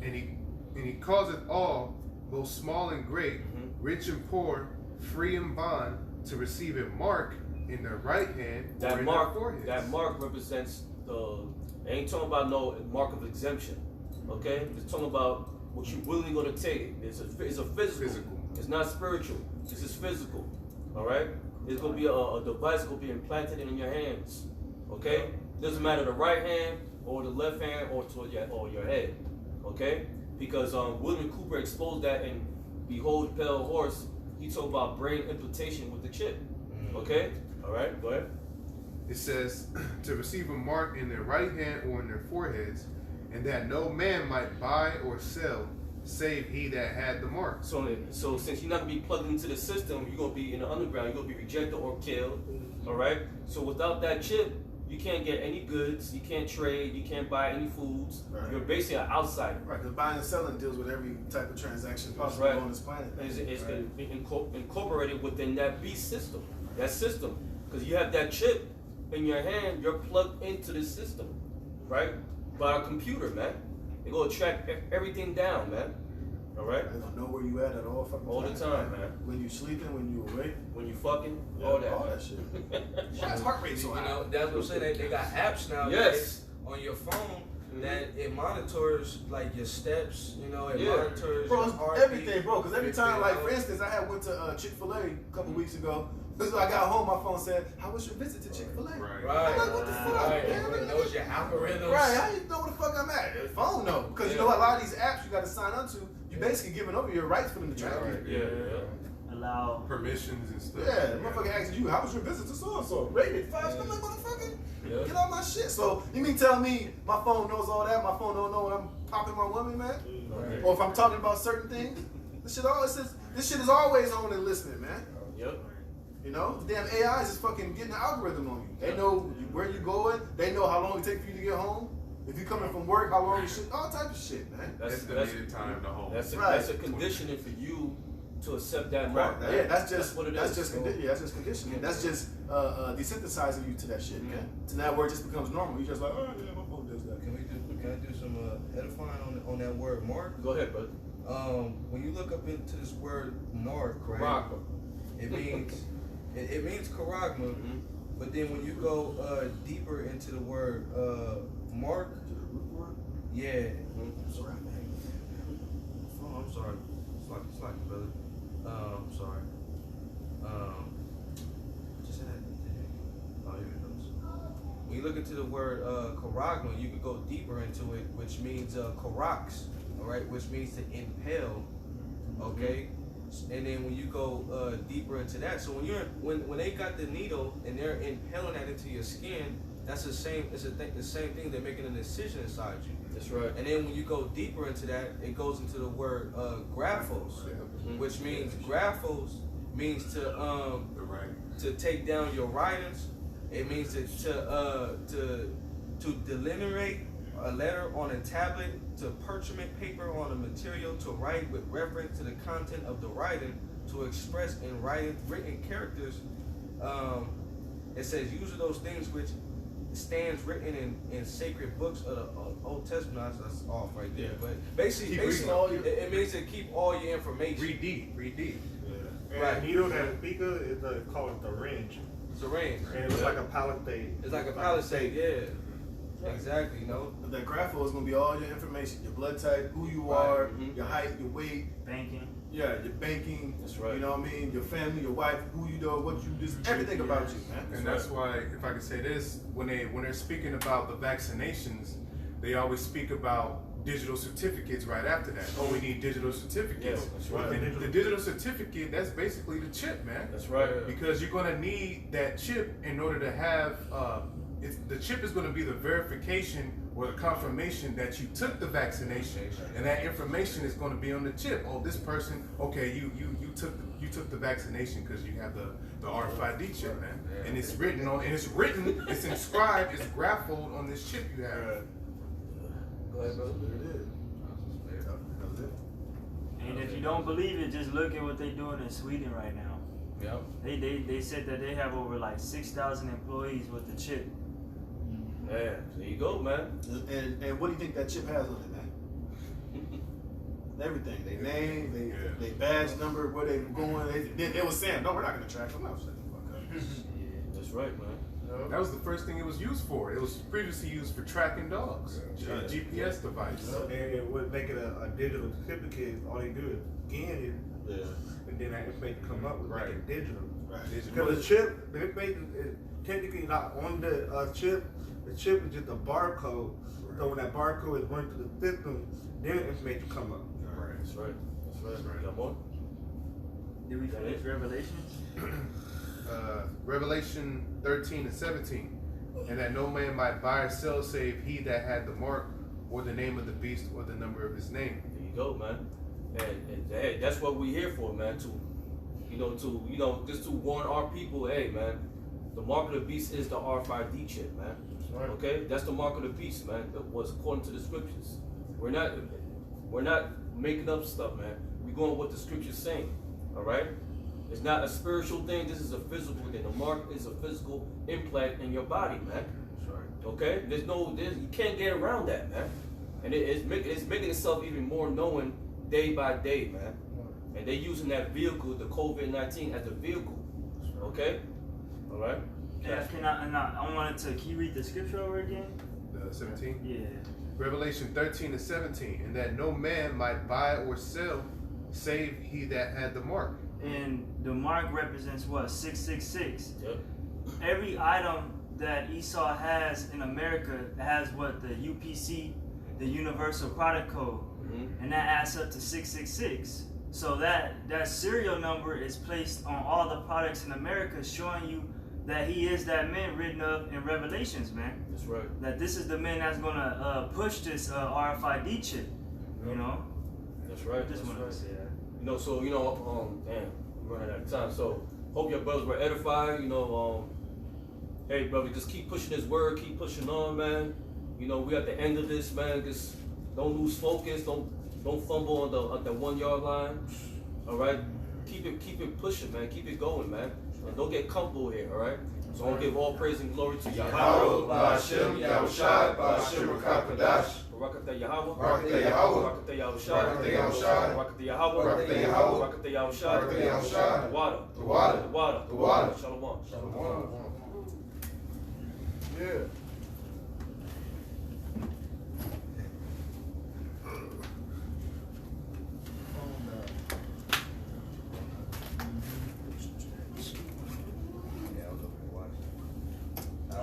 and he causeth all, both small and great, rich and poor, free and bond, to receive a mark in their right hand or That in mark, their foreheads. that mark represents ain't talking about no mark of exemption, okay? It's talking about what you willingly gonna take. It's a physical. It's not spiritual. This is physical, all right? It's gonna be a device gonna be implanted in your hands, okay? Doesn't matter the right hand or the left hand or your head, okay? Because William Cooper exposed that in Behold Pale Horse. He talked about brain implantation with the chip, okay? All right, go ahead. It says, to receive a mark in their right hand or in their foreheads, and that no man might buy or sell, save he that had the mark. So since you're not gonna be plugged into the system, you're gonna be in the underground. You're gonna be rejected or killed. All right. So without that chip, you can't get any goods. You can't trade. You can't buy any foods. Right. You're basically an outsider. Right, because buying and selling deals with every type of transaction possible Right. on this planet. It's incorporated within that beast system. That system, because you have that chip in your hand, you're plugged into the system, right? By a computer, man. They gonna track everything down, man. All right. They don't know where you at all fucking All the time, man. When you sleeping, when you awake, When you fucking, yeah, all that. all that shit. Why is heart rate so high? That's what I'm saying. They got apps now. Yes. On your phone that it monitors like your steps. It Yeah. monitors Bro, your it's heartbeat, everything, bro. Because every time, like for instance, I had went to Chick-fil-A a couple weeks ago. So I got home, my phone said, "How was your visit to Chick-fil-A?" Right. Right. I'm like, what the fuck, Right. man? It knows your algorithms. Right, how you know where the fuck I'm at? The phone know. Because you know a lot of these apps you got to sign up to, you basically giving over your rights for them to track you. Yeah. Allow. Permissions and stuff. Yeah, the motherfucker asking you, how was your visit to so-and-so? Rated 5 stars. I'm like, motherfucker, get out my shit. So, you mean tell me my phone knows all that? My phone don't know when I'm popping my woman, man? Right. Or if I'm talking about certain things? This shit is always on and listening, man. Yep. The damn AIs is fucking getting the algorithm on you. They know where you going. They know how long it takes for you to get home. If you coming from work, how long you shit, all types of shit, man. Estimated time to home. That's Right. a conditioning for you to accept that Right. mark. Yeah, that's just what it that's is. just that's just conditioning. That's just desensitizing you to that shit, man. To now where it just becomes normal. You just like, oh yeah, my phone does that. Can I do some edifying on that word mark? Go ahead, bud. When you look up into this word mark, right? Rock. It means it means charagma, but then when you go deeper into the word mark, yeah. I'm sorry, man. Oh, I'm sorry. It's like brother. I'm sorry. Just had oh, here it goes. When you look into the word charagma, you could go deeper into it, which means karax, all right, which means to impale, okay. And then when you go deeper into that, so when they got the needle and they're impaling that into your skin, that's the same. It's the same thing. They're making an incision inside you. That's right. And then when you go deeper into that, it goes into the word graphos, which means graphos means to take down your writings. It means to delineate a letter on a tablet, to parchment paper on a material, to write with reference to the content of the writing, to express in written characters. It says, use of those things which stands written in sacred books of the Old Testament. That's off right there. But basically, Keep reading all your- it means to keep all your information. Read deep, read deep. And Right. the needle that speaker is called the range. It's a range. And it looks like a palisade. It's like a palisade, yeah. Exactly, you know. But that grapho is gonna be all your information, your blood type, who you are, your height, your weight, Banking. yeah, your banking. That's right. You know what I mean? Your family, your wife, who you know, what you just everything about you, man. And that's why, if I can say this, when they're speaking about the vaccinations, they always speak about digital certificates right after that. Oh, we need digital certificates. Yes, that's right. And the digital certificate, that's basically the chip, man. That's right. Because you're gonna need that chip in order to have. The chip is going to be the verification or the confirmation that you took the vaccination, and that information is going to be on the chip. Oh, this person, okay, you took the vaccination because you have the RFID chip, man, and it's written, it's inscribed, it's grappled on this chip you have. Go ahead, brother. There it is. That was it. And if you don't believe it, just look at what they're doing in Sweden right now. Yep. They said that they have over like 6,000 employees with the chip. Yeah, there you go, man. And what do you think that chip has on it, man? Everything. They name, they badge number, where they going. They was saying, no, we're not gonna track them. No, shut the fuck up. That's right, man. That was the first thing it was used for. It was previously used for tracking dogs, a GPS device. And what make it a digital certificate is all they do is scan it, and then that information come up with make it digital. Right. Because the chip, the information is technically not on the chip. The chip is just a barcode. So when that barcode is run through the system, then the information come up. Right. That's right. That's right. Got more? Did we finish Revelations? Revelation 13 and 17, and that no man might buy or sell save he that had the mark or the name of the beast or the number of his name. There you go, man. And hey, that's what we're here for, man. Just to warn our people, hey, man, the mark of the beast is the RFID chip, man. Right. Okay, that's the mark of the beast, man. That was according to the scriptures. We're not making up stuff, man. We're going with what the scriptures saying. All right. It's not a spiritual thing. This is a physical thing. The mark is a physical implant in your body, man. That's right. Okay? You can't get around that, man. And it's making itself even more known day by day, man. And they're using that vehicle, the COVID-19, as a vehicle. Okay? All right? Yeah, I wanted to, can you read the scripture over again? 17? Yeah. Revelation 13 and 17, and that no man might buy or sell save he that had the mark. And the mark represents what? 666. Yep. Every item that Esau has in America has what? The UPC, the Universal Product Code. And that adds up to 666. So that serial number is placed on all the products in America, showing you that he is that man written of in Revelations, man. That's right. That this is the man that's gonna push this RFID chip. You know. That's right. Just wanted to say that. Damn, we're running out of time. So hope your brothers were edified. Hey, brother, just keep pushing this word, keep pushing on, man. We at the end of this, man. Just don't lose focus. Don't fumble on the 1 yard line. All right, keep it pushing, man. Keep it going, man. And don't get comfortable here. All right. So I'll give all praise and glory to Yahweh. Ba'ashem Yahushai, Ba'ashem Rakapadash. Barakatah Yahweh. Barakatah Yahweh. Barakatah Yahushai. Barakatah Yahushai. Barakatah Yahweh. Barakatah Yahweh. Barakatah Yahushai. Barakatah Yahushai. The water. The water. The water. The water. Shalom. Shalom. Yeah.